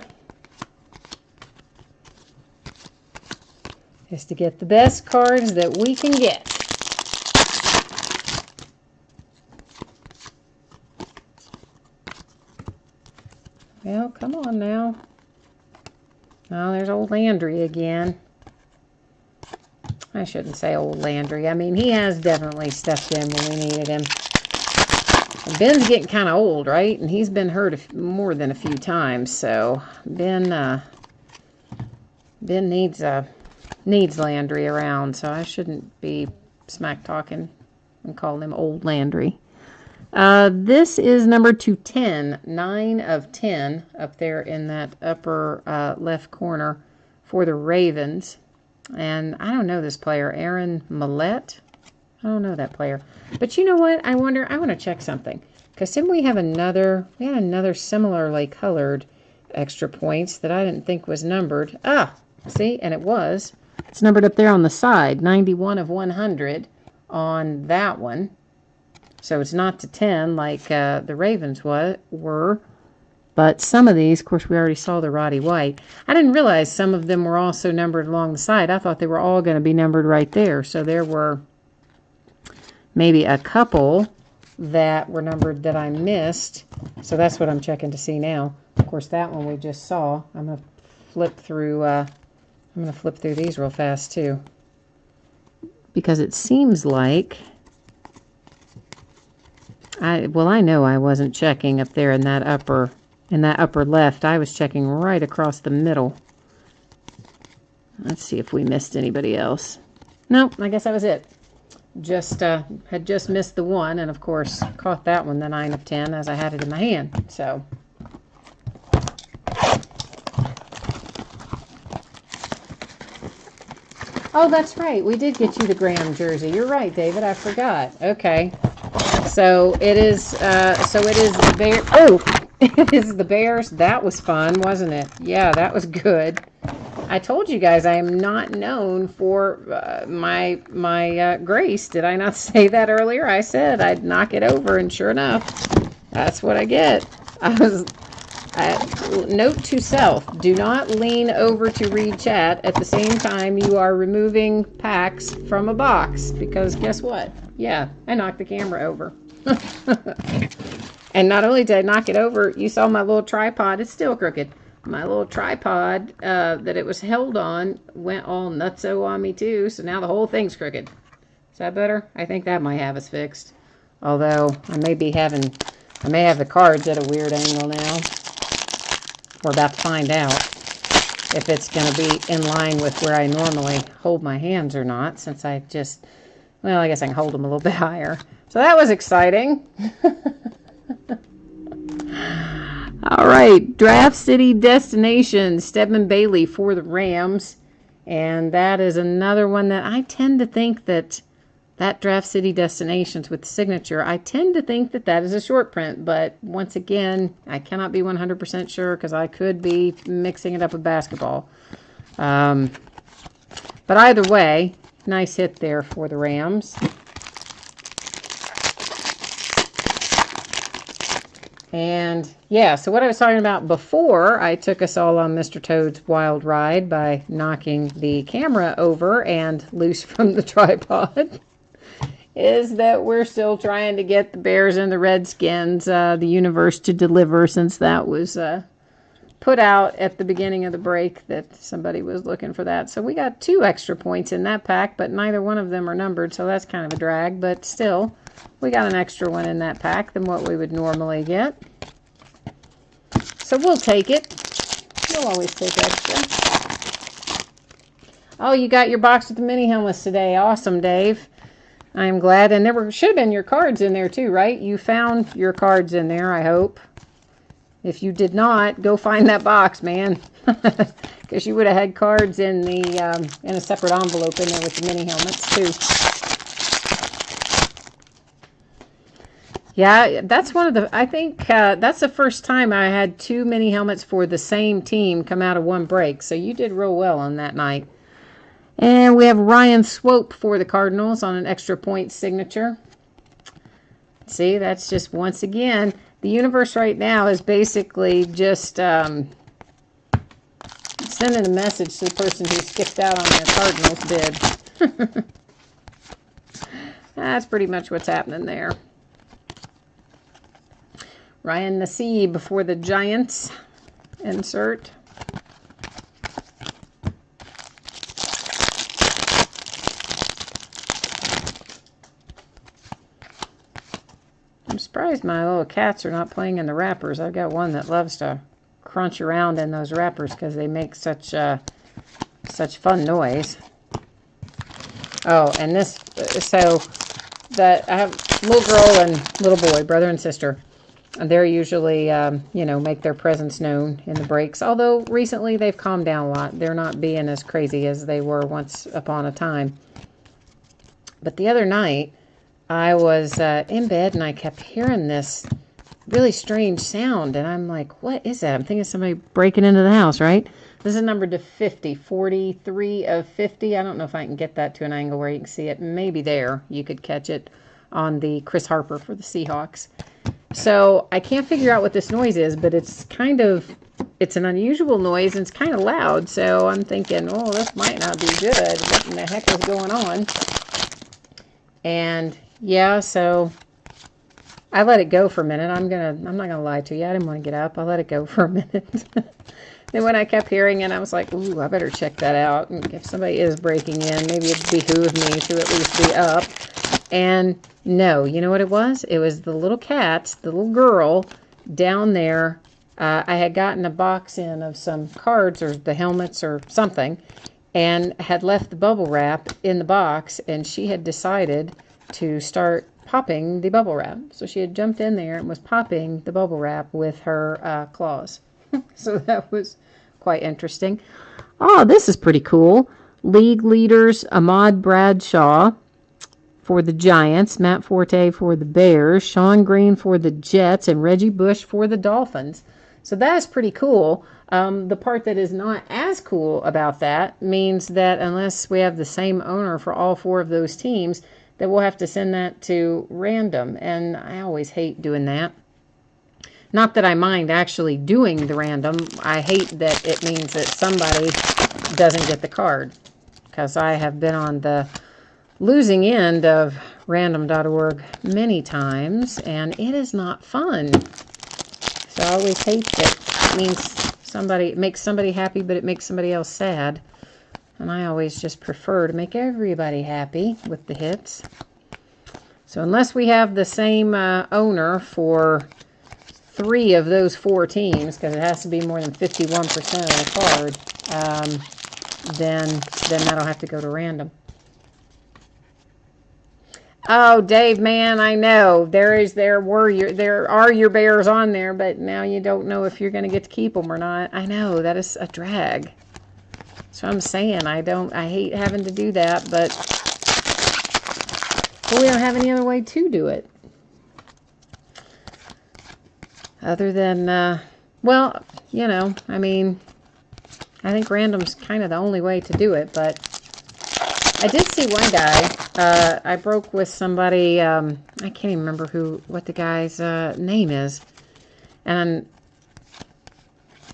Is to get the best cards that we can get. Well, come on now. Oh, there's old Landry again. I shouldn't say old Landry. I mean, he has definitely stepped in when we needed him. Ben's getting kind of old, right? And he's been hurt more than a few times. So Ben needs Landry around. So I shouldn't be smack talking and calling him old Landry. This is number 210, 9 of 10 up there in that upper left corner for the Ravens. And I don't know this player, Aaron Millette. I don't know that player. But you know what? I want to check something. Because then we had another similarly colored extra points that I didn't think was numbered. Ah, see? And it was. It's numbered up there on the side, 91 of 100 on that one. So it's not to 10 like the Ravens were. But some of these, of course, we already saw the Roddy White. I didn't realize some of them were also numbered along the side. I thought they were all going to be numbered right there. So there were maybe a couple that were numbered that I missed. So that's what I'm checking to see now. Of course, that one we just saw. I'm going to flip through these real fast too. Because it seems like I know I wasn't checking up there in that upper left. I was checking right across the middle. Let's see if we missed anybody else. Nope, I guess that was it. Had just missed the one, and of course caught that one, the 9 of 10, as I had it in my hand. So oh, that's right, we did get you the Graham jersey. You're right, David, I forgot. Okay, so it is the Bear. Oh, it is the Bears. That was fun, wasn't it? Yeah, that was good. I told you guys I am not known for my grace. Did I not say that earlier? I said I'd knock it over, and sure enough, that's what I get. Note to self, do not lean over to read chat at the same time you are removing packs from a box, because guess what? Yeah, I knocked the camera over. And not only did I knock it over, you saw my little tripod. It's still crooked. My little tripod that it was held on went all nutso on me too, so now the whole thing's crooked. Is that better? I think that might have us fixed. Although I may have the cards at a weird angle now. We're about to find out if it's going to be in line with where I normally hold my hands or not, since I guess I can hold them a little bit higher. So that was exciting. All right, Draft City Destination, Stedman Bailey for the Rams. And that is another one that I tend to think that Draft City Destinations with the signature, I tend to think that is a short print. But once again, I cannot be 100% sure because I could be mixing it up with basketball. But either way, nice hit there for the Rams. And yeah, so what I was talking about before I took us all on Mr. Toad's wild ride by knocking the camera over and loose from the tripod is that we're still trying to get the Bears and the Redskins, the universe to deliver, since that was put out at the beginning of the break that somebody was looking for that. So we got 2 extra points in that pack, but neither one of them are numbered, so that's kind of a drag, but still. We got an extra one in that pack than what we would normally get. So we'll take it. We'll always take extra. Oh, you got your box with the mini helmets today. Awesome, Dave. I'm glad. And there should have been your cards in there too, right? You found your cards in there, I hope. If you did not, go find that box, man. Because you would have had cards in a separate envelope in there with the mini helmets too. Yeah, that's one of the, I think that's the first time I had 2 mini helmets for the same team come out of one break. So you did real well on that night. And we have Ryan Swope for the Cardinals on an extra point signature. See, that's just, once again, the universe right now is basically just sending a message to the person who skipped out on their Cardinals bid. That's pretty much what's happening there. Ryan Nassib for the Giants. Insert. I'm surprised my little cats are not playing in the wrappers. I've got one that loves to crunch around in those wrappers because they make such fun noise. Oh, and this, so that I have little girl and little boy, brother and sister. And they're usually, make their presence known in the breaks. Although recently they've calmed down a lot. They're not being as crazy as they were once upon a time. But the other night, I was in bed and I kept hearing this really strange sound. And I'm like, what is that? I'm thinking somebody breaking into the house, right? This is numbered to 50, 43 of 50. I don't know if I can get that to an angle where you can see it. Maybe there. You could catch it on the Chris Harper for the Seahawks. So I can't figure out what this noise is, but it's an unusual noise and it's kind of loud. So I'm thinking, oh, this might not be good. What in the heck is going on? And yeah, so I let it go for a minute. I'm not gonna lie to you. I didn't want to get up. I let it go for a minute. Then when I kept hearing it, I was like, ooh, I better check that out. And if somebody is breaking in, maybe it'd behoove me to at least be up. And no, you know what it was? It was the little cat, the little girl down there. I had gotten a box in of some cards or the helmets or something and had left the bubble wrap in the box, and she had decided to start popping the bubble wrap. So she had jumped in there and was popping the bubble wrap with her claws. So that was quite interesting. Oh, this is pretty cool. League leaders Ahmad Bradshaw for the Giants, Matt Forte for the Bears, Sean Green for the Jets, and Reggie Bush for the Dolphins. So that is pretty cool. The part that is not as cool about that means that unless we have the same owner for all four of those teams, that we'll have to send that to random. And I always hate doing that. Not that I mind actually doing the random. I hate that it means that somebody doesn't get the card. Because I have been on the losing end of random.org many times, and it is not fun. So I always hate that it means it makes somebody happy, but it makes somebody else sad. And I always just prefer to make everybody happy with the hits. So unless we have the same owner for 3 of those 4 teams, because it has to be more than 51% of the card, then that'll have to go to random. Oh, Dave, man, I know. There are your Bears on there, but now you don't know if you're going to get to keep them or not. I know, that is a drag. So I'm saying I hate having to do that, but we don't have any other way to do it. Other than, I think random's kind of the only way to do it, but I did see one guy, I broke with somebody, I can't even remember what the guy's name is, and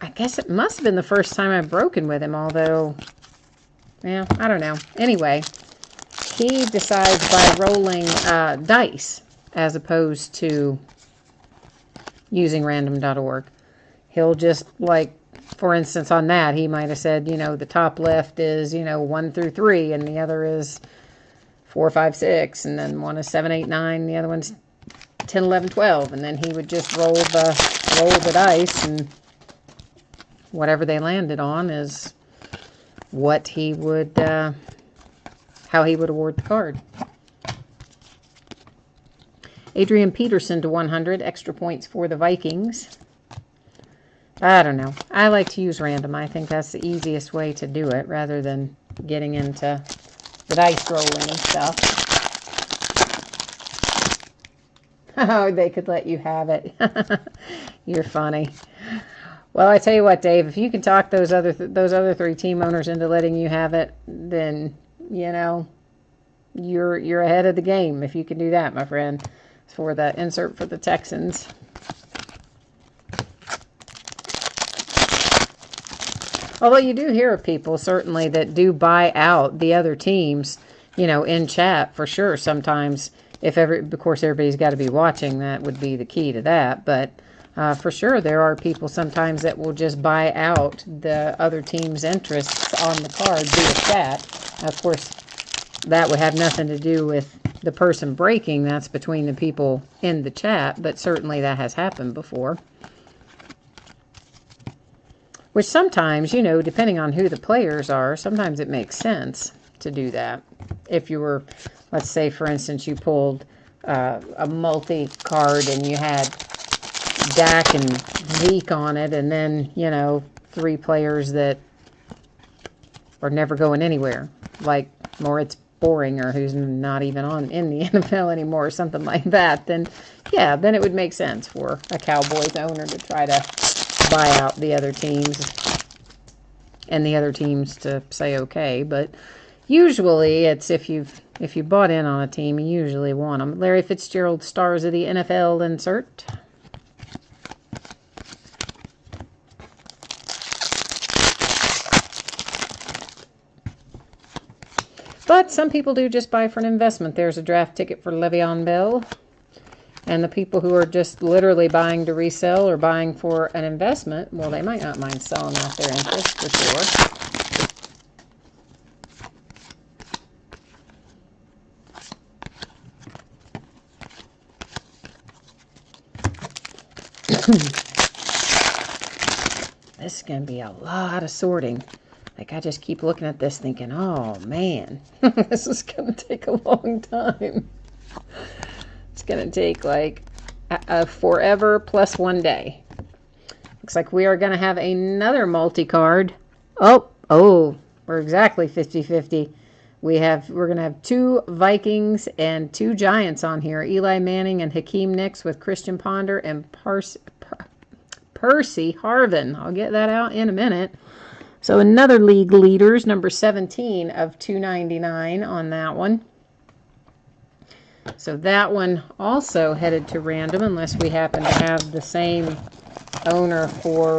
I guess it must have been the first time I've broken with him, although, yeah, I don't know. Anyway, he decides by rolling dice as opposed to using random.org. He'll just, like, for instance, on that, he might have said, the top left is, 1 through 3, and the other is 4, 5, 6, and then one is 7, 8, 9, the other one's 10, 11, 12, and then he would just roll the dice, and whatever they landed on is what he would, how he would award the card. Adrian Peterson to 100, extra points for the Vikings. I don't know. I like to use random. I think that's the easiest way to do it rather than getting into the dice rolling and stuff. Oh, they could let you have it. You're funny. Well, I tell you what, Dave, if you can talk those other 3 team owners into letting you have it, then, you're ahead of the game if you can do that, my friend. For the insert for the Texans. Although you do hear of people, certainly, that do buy out the other teams, in chat, for sure. Sometimes, of course, everybody's got to be watching. That would be the key to that. But for sure, there are people sometimes that will just buy out the other team's interests on the card via chat. Of course, that would have nothing to do with the person breaking, that's between the people in the chat, but certainly that has happened before. Which sometimes, you know, depending on who the players are, sometimes it makes sense to do that. If you were, let's say, for instance, you pulled a multi-card and you had Dak and Zeke on it, and then, you know, 3 players that are never going anywhere, like Moritz Boring, or who's not even in the NFL anymore, or something like that, then, yeah, then it would make sense for a Cowboys owner to try to buy out the other teams, and the other teams to say okay. But usually it's if you bought in on a team, you usually want them. Larry Fitzgerald, Stars of the NFL, insert. But some people do just buy for an investment. There's a draft ticket for Le'Veon Bell. And the people who are just literally buying to resell or buying for an investment, well, they might not mind selling off their interest for sure. This is going to be a lot of sorting. Like, I just keep looking at this thinking, oh, man, this is going to take a long time. It's going to take, like, forever plus 1 day. Looks like we are going to have another multi-card. Oh, we're exactly 50-50. We're going to have 2 Vikings and 2 Giants on here. Eli Manning and Hakeem Nicks with Christian Ponder and Percy Harvin. I'll get that out in a minute. So another league leaders, number 17 of 299 on that one. So that one also headed to random, unless we happen to have the same owner for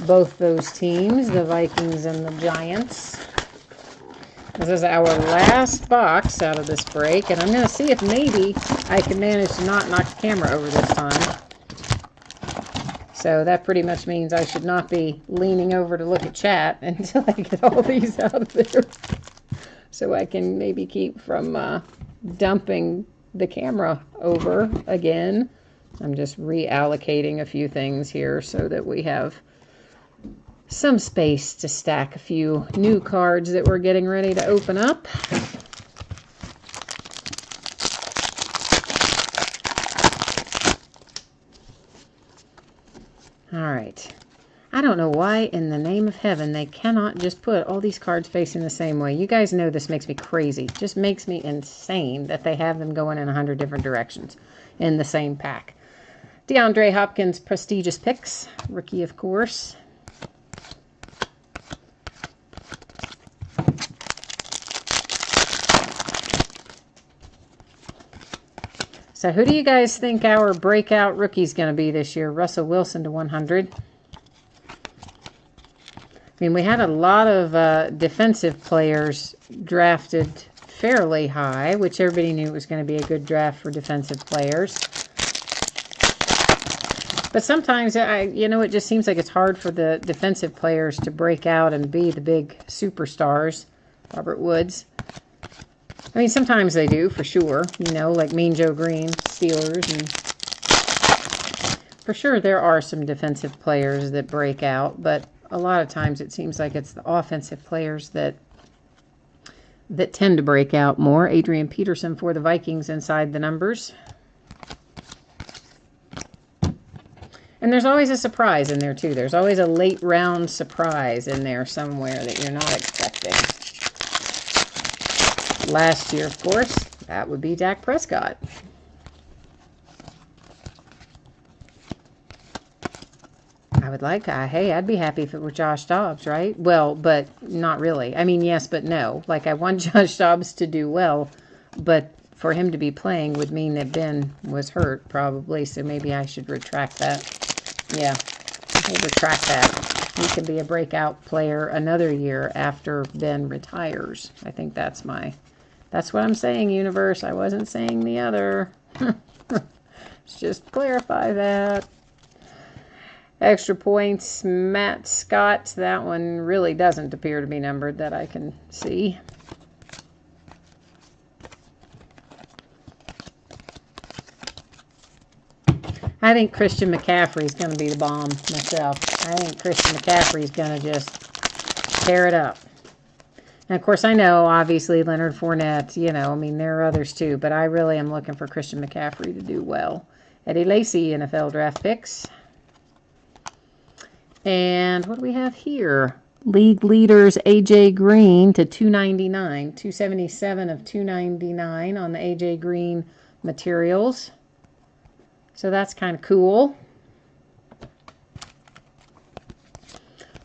both those teams, the Vikings and the Giants. This is our last box out of this break, and I'm going to see if maybe I can manage to not knock the camera over this time. So that pretty much means I should not be leaning over to look at chat until I get all these out of there. So I can maybe keep from dumping the camera over again. I'm just reallocating a few things here so that we have some space to stack a few new cards that we're getting ready to open up. All right. I don't know why in the name of heaven they cannot just put all these cards facing the same way. You guys know this makes me crazy. It just makes me insane that they have them going in 100 different directions in the same pack. DeAndre Hopkins, Prestigious Picks. Rookie, of course. So who do you guys think our breakout rookie is going to be this year? Russell Wilson to 100. I mean, we had a lot of defensive players drafted fairly high, which everybody knew was going to be a good draft for defensive players. But sometimes, it just seems like it's hard for the defensive players to break out and be the big superstars. Robert Woods. I mean, sometimes they do, for sure. Like Mean Joe Green, Steelers. And for sure, there are some defensive players that break out. But a lot of times it seems like it's the offensive players that tend to break out more. Adrian Peterson for the Vikings inside the numbers. And there's always a surprise in there, too. There's always a late round surprise in there somewhere that you're not expecting. Last year, of course, that would be Dak Prescott. I would like, hey, I'd be happy if it were Josh Dobbs, right? Well, but not really. I mean, yes, but no. Like, I want Josh Dobbs to do well, but for him to be playing would mean that Ben was hurt, probably, so maybe I should retract that. Yeah, I'll retract that. He could be a breakout player another year after Ben retires. I think that's what I'm saying, universe. I wasn't saying the other. Let's just clarify that. Extra points, Matt Scott. That one really doesn't appear to be numbered that I can see. I think Christian McCaffrey's going to be the bomb myself. I think Christian McCaffrey's going to just tear it up. And, of course, I know, obviously, Leonard Fournette, you know, I mean, there are others too, but I really am looking for Christian McCaffrey to do well. Eddie Lacy, NFL draft picks. And what do we have here? League leaders AJ Green to 299. 277 of 299 on the AJ Green materials. So that's kind of cool.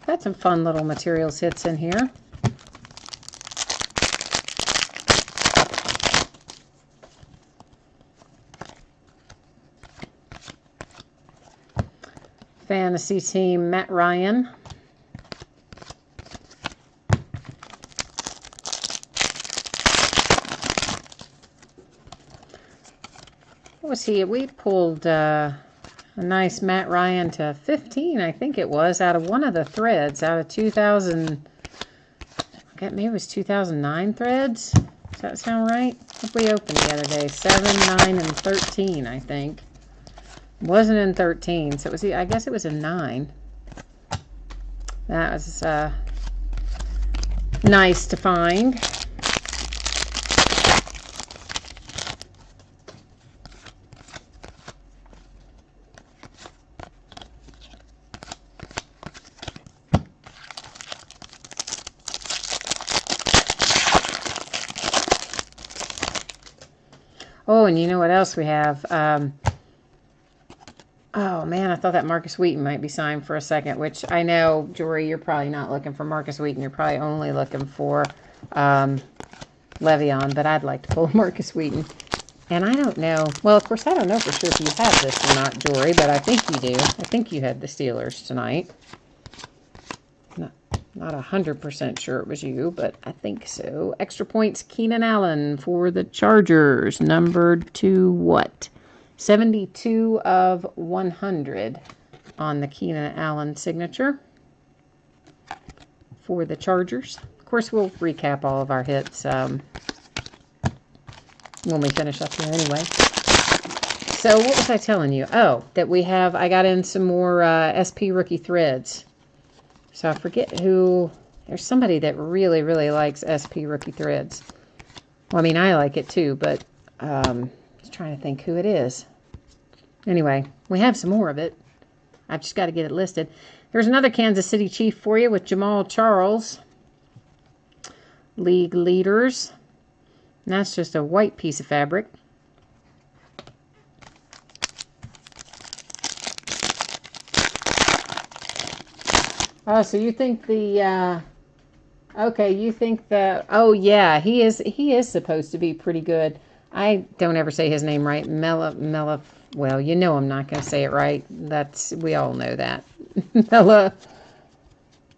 Got some fun little materials hits in here. Fantasy team, Matt Ryan. What was he? We pulled a nice Matt Ryan to 15, I think it was, out of one of the threads, out of 2000, maybe it was 2009 threads. Does that sound right? What did we open the other day? 7, 9, and 13, I think. Wasn't in 13, so it was. I guess it was in 9. That was nice to find. Oh, and you know what else we have? Oh, man, I thought that Marcus Wheaton might be signed for a second, which I know, Jory, you're probably not looking for Marcus Wheaton. You're probably only looking for Le'Veon, but I'd like to pull Marcus Wheaton. And I don't know. Well, of course, I don't know for sure if you have this or not, Jory, but I think you do. I think you had the Steelers tonight. Not 100% sure it was you, but I think so. Extra points, Keenan Allen for the Chargers, numbered to what? 72 of 100 on the Keenan Allen signature for the Chargers. Of course, we'll recap all of our hits when we finish up here anyway. So what was I telling you? Oh, that we have, I got in some more SP rookie threads. So I forget who, there's somebody that really, really likes SP rookie threads. Well, I mean, I like it too, but just trying to think who it is. Anyway, we have some more of it. I've just got to get it listed. There's another Kansas City Chief for you with Jamal Charles. League leaders. And that's just a white piece of fabric. Oh, so you think the, okay, you think the, oh yeah, he is supposed to be pretty good. I don't ever say his name right. Well, you know I'm not going to say it right. We all know that.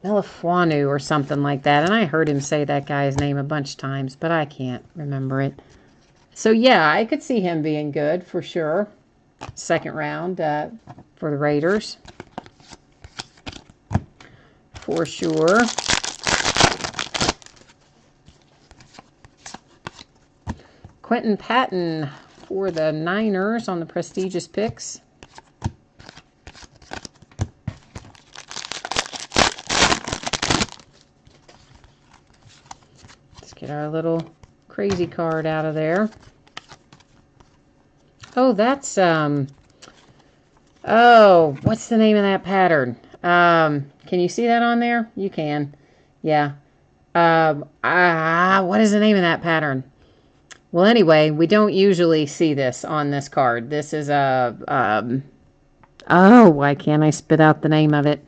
Melifuanu or something like that. And I heard him say that guy's name a bunch of times, but I can't remember it. So yeah, I could see him being good for sure. Second round for the Raiders. For sure. Quentin Patton for the Niners on the prestigious picks. Let's get our little crazy card out of there. Oh, that's, oh, what's the name of that pattern? Can you see that on there? You can. Yeah. What is the name of that pattern? Well, anyway, we don't usually see this on this card. This is a, oh, why can't I spit out the name of it?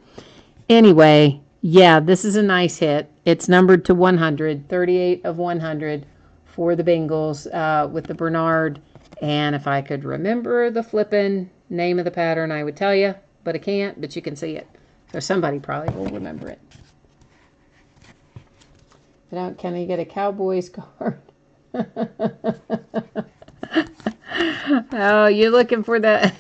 Anyway, yeah, this is a nice hit. It's numbered to 100, 38 of 100 for the Bengals with the Bernard. And if I could remember the flippin' name of the pattern, I would tell you, but I can't, but you can see it. So somebody probably will remember it. Can I get a Cowboys card? Oh, you're looking for that.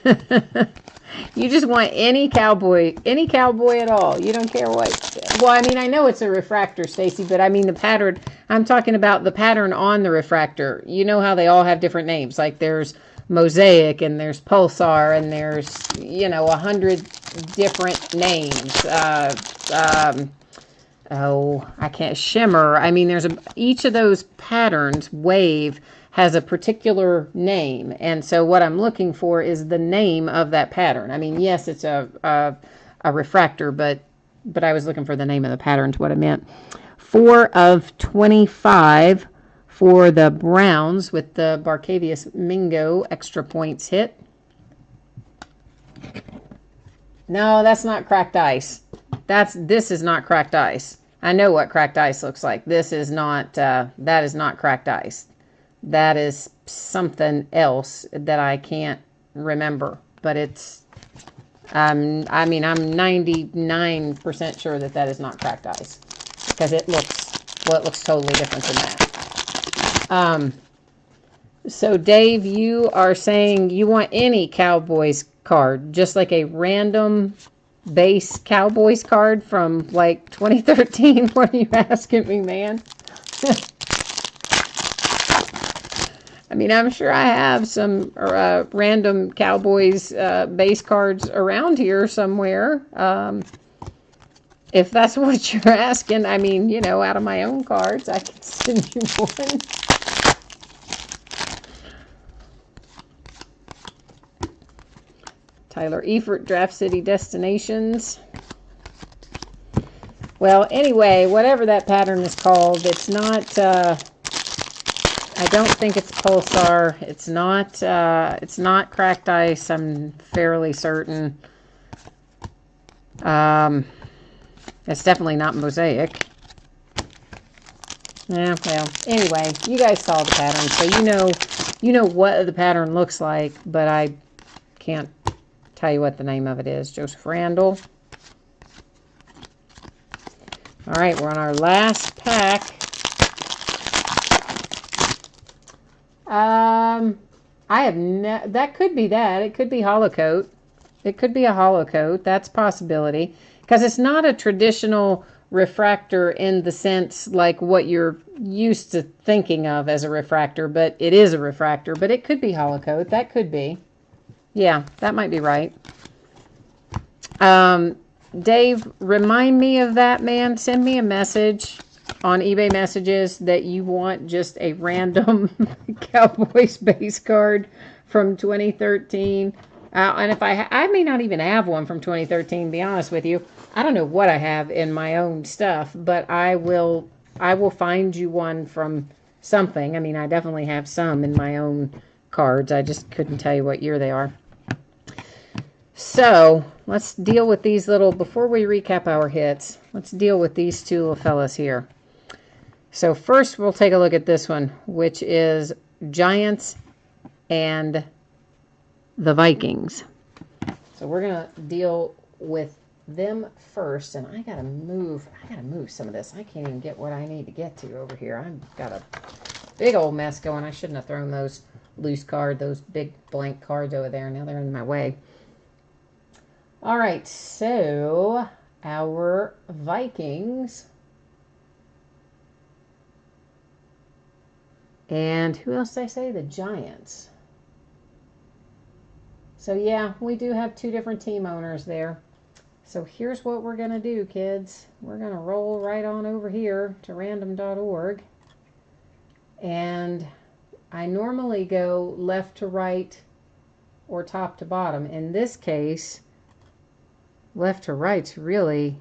You just want any cowboy at all. You don't care what. Well, I mean, I know it's a refractor, Stacy, but I mean the pattern. I'm talking about the pattern on the refractor. You know how they all have different names. Like there's Mosaic, and there's Pulsar, and there's, 100 different names. I can't, Shimmer. I mean, each of those patterns, Wave, has a particular name. And so what I'm looking for is the name of that pattern. I mean, yes, it's a refractor, but I was looking for the name of the pattern, is what I meant. 4 of 25 for the Browns with the Barcavius Mingo extra points hit. No, that's not cracked ice. This is not cracked ice. I know what cracked ice looks like. This is not, that is not cracked ice. That is something else that I can't remember. But it's, I'm 99% sure that is not cracked ice. Because it looks totally different than that. So Dave, you are saying you want any Cowboys card, just like a random base Cowboys card from like 2013. What are you asking me, man? I mean, I'm sure I have some random Cowboys base cards around here somewhere. If that's what you're asking, I mean, out of my own cards, I can send you one. Tyler Eifert, Draft City Destinations. Well, anyway, whatever that pattern is called, it's not, I don't think it's Pulsar. It's not cracked ice, I'm fairly certain. It's definitely not Mosaic. Yeah, well, anyway, you guys saw the pattern, so you know what the pattern looks like, but I can't tell you what the name of it is. Joseph Randall. All right, we're on our last pack. That could be that. It could be hollow coat. It could be a hollow coat. That's a possibility. Because it's not a traditional refractor in the sense like what you're used to thinking of as a refractor, but it is a refractor. But it could be hollow coat. That could be. Yeah, that might be right. Dave, remind me of that, man. Send me a message on eBay messages that you want just a random Cowboys base card from 2013. And if I may not even have one from 2013, to be honest with you. I don't know what I have in my own stuff, but I will find you one from something. I mean, I definitely have some in my own cards. I just couldn't tell you what year they are. So let's deal with these before we recap our hits, let's deal with these two little fellas here. So first we'll take a look at this one, which is Giants and the Vikings. So we're going to deal with them first, and I gotta move some of this. I can't even get what I need to get to over here. I've got a big old mess going. I shouldn't have thrown those loose cards, those big blank cards over there. Now they're in my way. All right, so our Vikings. And who else did I say? The Giants. So yeah, we do have two different team owners there. So here's what we're going to do, kids. We're going to roll right on over here to random.org. And I normally go left to right or top to bottom. In this case, left to right's really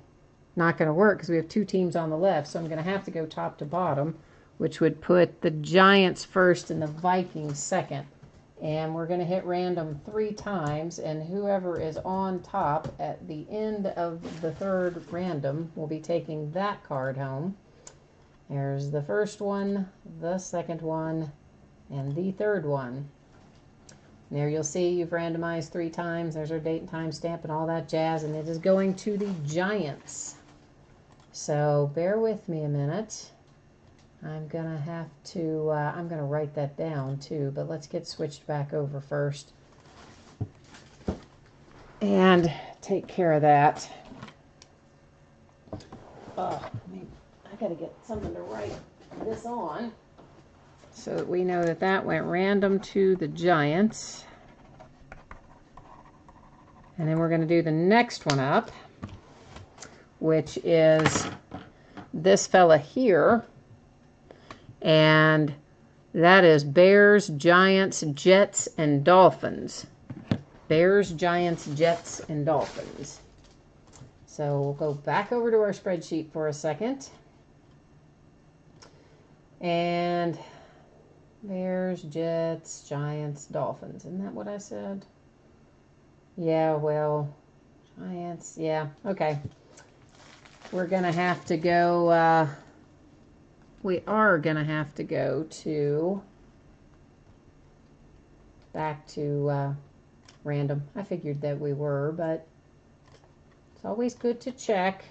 not going to work because we have two teams on the left. So I'm going to have to go top to bottom, which would put the Giants first and the Vikings second. And we're going to hit random 3 times, and whoever is on top at the end of the third random will be taking that card home. There's the first one, the second one, and the third one. And there you'll see you've randomized 3 times. There's our date and time stamp and all that jazz, and it is going to the Giants. So bear with me a minute. I'm going to have to, I'm going to write that down too, but let's get switched back over first and take care of that. Oh, I got to get something to write this on. so that we know that that went random to the Giants. And then we're going to do the next one up, which is this fella here. And that is Bears, Giants, Jets, and Dolphins. Bears, Giants, Jets, and Dolphins. So we'll go back over to our spreadsheet for a second. And Bears, Jets, Giants, Dolphins. Isn't that what I said? Yeah, well, Giants, yeah, okay. We're going to have to go, we are going to have to go to, back to random. I figured that we were, but it's always good to check.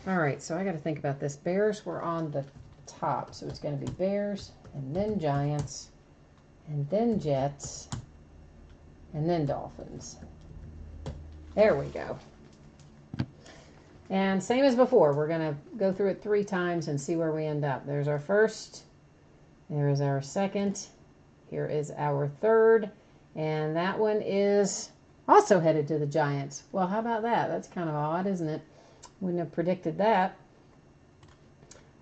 All right, so I got to think about this. Bears were on the top, so it's going to be Bears, and then Giants, and then Jets, and then Dolphins. There we go. And same as before, we're going to go through it 3 times and see where we end up. There's our first, there is our second, here is our third, and that one is also headed to the Giants. Well, how about that? That's kind of odd, isn't it? Wouldn't have predicted that.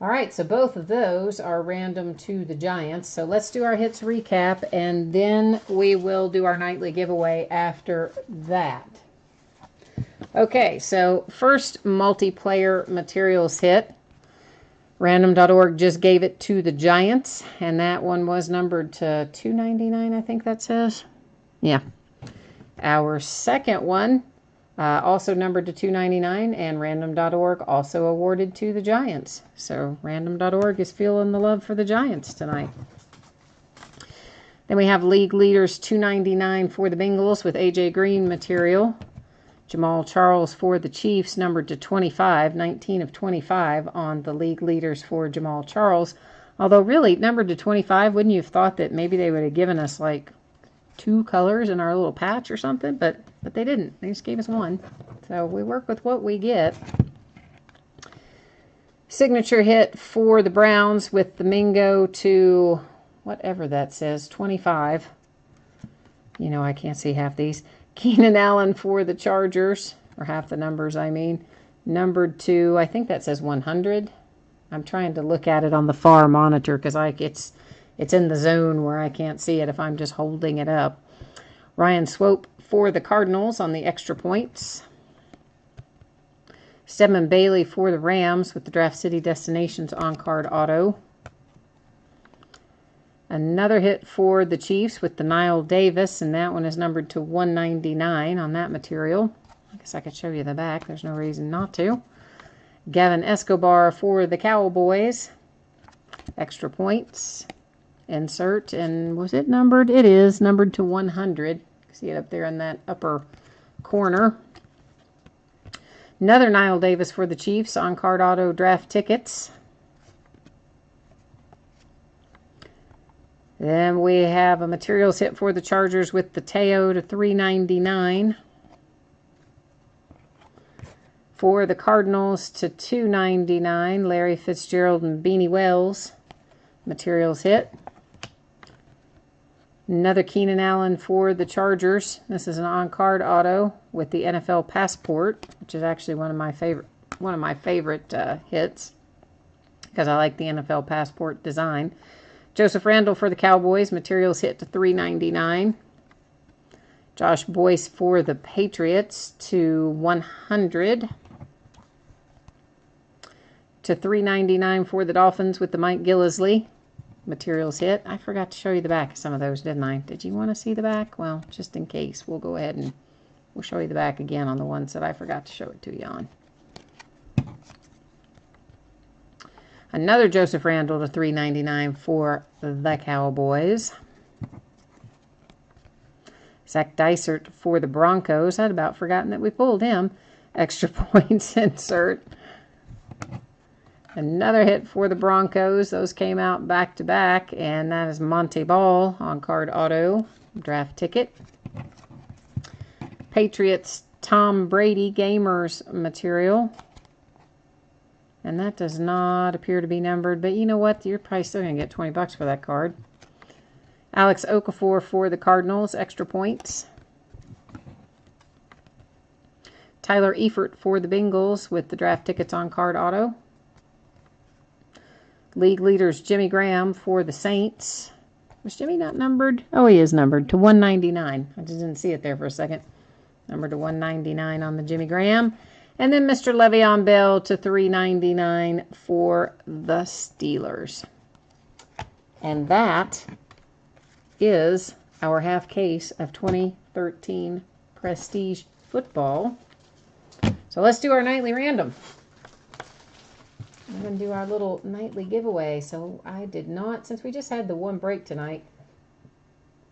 All right, so both of those are random to the Giants. So let's do our hits recap, and then we will do our nightly giveaway after that. Okay, so first multiplayer materials hit. Random.org just gave it to the Giants, and that one was numbered to $2.99, I think that says. Yeah. Our second one, also numbered to $2.99, and Random.org also awarded to the Giants. So Random.org is feeling the love for the Giants tonight. Then we have League Leaders $2.99 for the Bengals with A.J. Green material. Jamal Charles for the Chiefs, numbered to 25, 19 of 25 on the League Leaders for Jamal Charles. Although really, numbered to 25, wouldn't you have thought that maybe they would have given us like 2 colors in our little patch or something? But they didn't. They just gave us 1. So we work with what we get. Signature hit for the Browns with the Mingo to whatever that says, 25. You know, I can't see half these. Keenan Allen for the Chargers, or half the numbers, I mean. Numbered to, I think that says 100. I'm trying to look at it on the far monitor because it's in the zone where I can't see it if I'm just holding it up. Ryan Swope for the Cardinals on the extra points. Stedman Bailey for the Rams with the Draft City Destinations on-card auto. Another hit for the Chiefs with the Nile Davis, and that one is numbered to 199 on that material. I guess I could show you the back. There's no reason not to. Gavin Escobar for the Cowboys. Extra points. Insert, and was it numbered? It is numbered to 100. See it up there in that upper corner. Another Nile Davis for the Chiefs on-card auto draft tickets. Then we have a materials hit for the Chargers with the Teo to 399. For the Cardinals to 299, Larry Fitzgerald and Beanie Wells. Materials hit. Another Keenan Allen for the Chargers. This is an on-card auto with the NFL Passport, which is actually one of my favorite hits because I like the NFL Passport design. Joseph Randall for the Cowboys. Materials hit to $3.99. Josh Boyce for the Patriots to 100. To $3.99 for the Dolphins with the Mike Gillislee. Materials hit. I forgot to show you the back of some of those, didn't I? Did you want to see the back? Well, just in case, we'll go ahead and we'll show you the back again on the ones that I forgot to show it to you on. Another Joseph Randall to $3.99 for the Cowboys. Zach Dysert for the Broncos. I'd about forgotten that we pulled him. Extra points insert. Another hit for the Broncos. Those came out back to back, and that is Monte Ball on card auto draft ticket. Patriots Tom Brady Gamers material. And that does not appear to be numbered, but you know what? You're probably still going to get 20 bucks for that card. Alex Okafor for the Cardinals, extra points. Tyler Eifert for the Bengals with the draft tickets on card auto. League leaders Jimmy Graham for the Saints. Was Jimmy not numbered? Oh, he is numbered to 199. I just didn't see it there for a second. Numbered to 199 on the Jimmy Graham. And then Mr. Le'Veon Bell to 399 for the Steelers. And that is our half case of 2013 Prestige Football. So let's do our nightly random. I'm going to do our little nightly giveaway. So I did not, since we just had the one break tonight,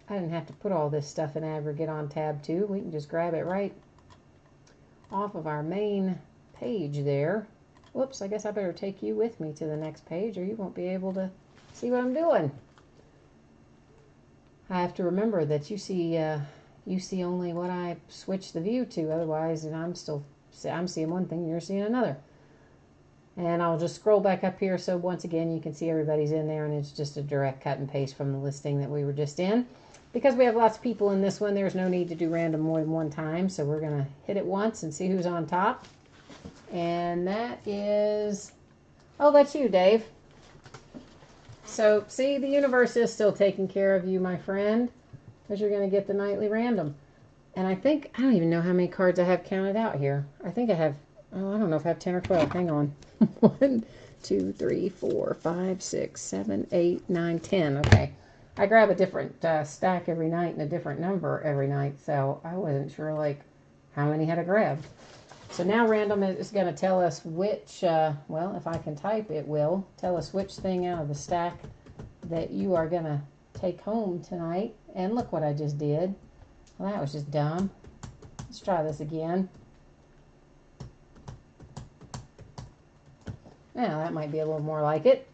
I didn't have to put all this stuff in aggregate on tab 2. We can just grab it right off of our main page there. Whoops, I guess I better take you with me to the next page or you won't be able to see what I'm doing. I have to remember that you see only what I switch the view to. Otherwise, I'm seeing one thing, you're seeing another. And I'll just scroll back up here so once again you can see everybody's in there and it's just a direct cut and paste from the listing that we were just in. Because we have lots of people in this one, there's no need to do random more than one time. So we're going to hit it once and see who's on top. And that is, oh, that's you, Dave. So, see, the universe is still taking care of you, my friend. Because you're going to get the nightly random. And I don't even know how many cards I have counted out here. I think I have, oh, I don't know if I have 10 or 12. Hang on. 1, 2, 3, 4, 5, 6, 7, 8, 9, 10. Okay. I grab a different stack every night and a different number every night. So I wasn't sure, like, how many had I grabbed. So now random is going to tell us which, well, if I can type, it will tell us which thing out of the stack that you are going to take home tonight. And look what I just did. Well, that was just dumb. Let's try this again. Now, that might be a little more like it.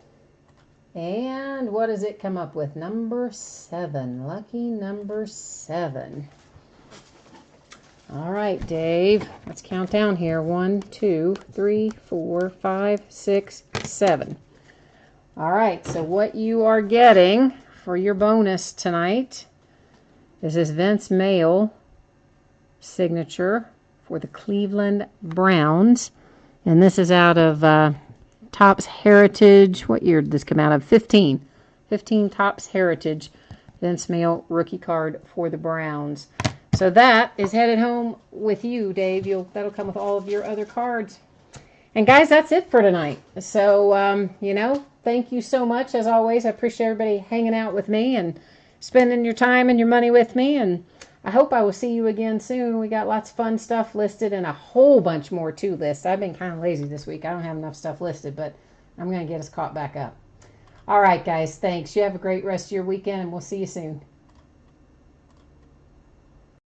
And what does it come up with? Number 7. Lucky number 7. All right, Dave. Let's count down here. 1, 2, 3, 4, 5, 6, 7. All right, so what you are getting for your bonus tonight is this Vince Mayle signature for the Cleveland Browns. And this is out of Topps Heritage. What year did this come out of? 15 Topps Heritage Vince Mayle rookie card for the Browns. So that is headed home with you, Dave. That'll come with all of your other cards. And guys, that's it for tonight. So, thank you so much. As always, I appreciate everybody hanging out with me and spending your time and your money with me. And I hope I will see you again soon. We got lots of fun stuff listed and a whole bunch more to list. I've been kind of lazy this week. I don't have enough stuff listed, but I'm going to get us caught back up. All right, guys. Thanks. You have a great rest of your weekend, and we'll see you soon.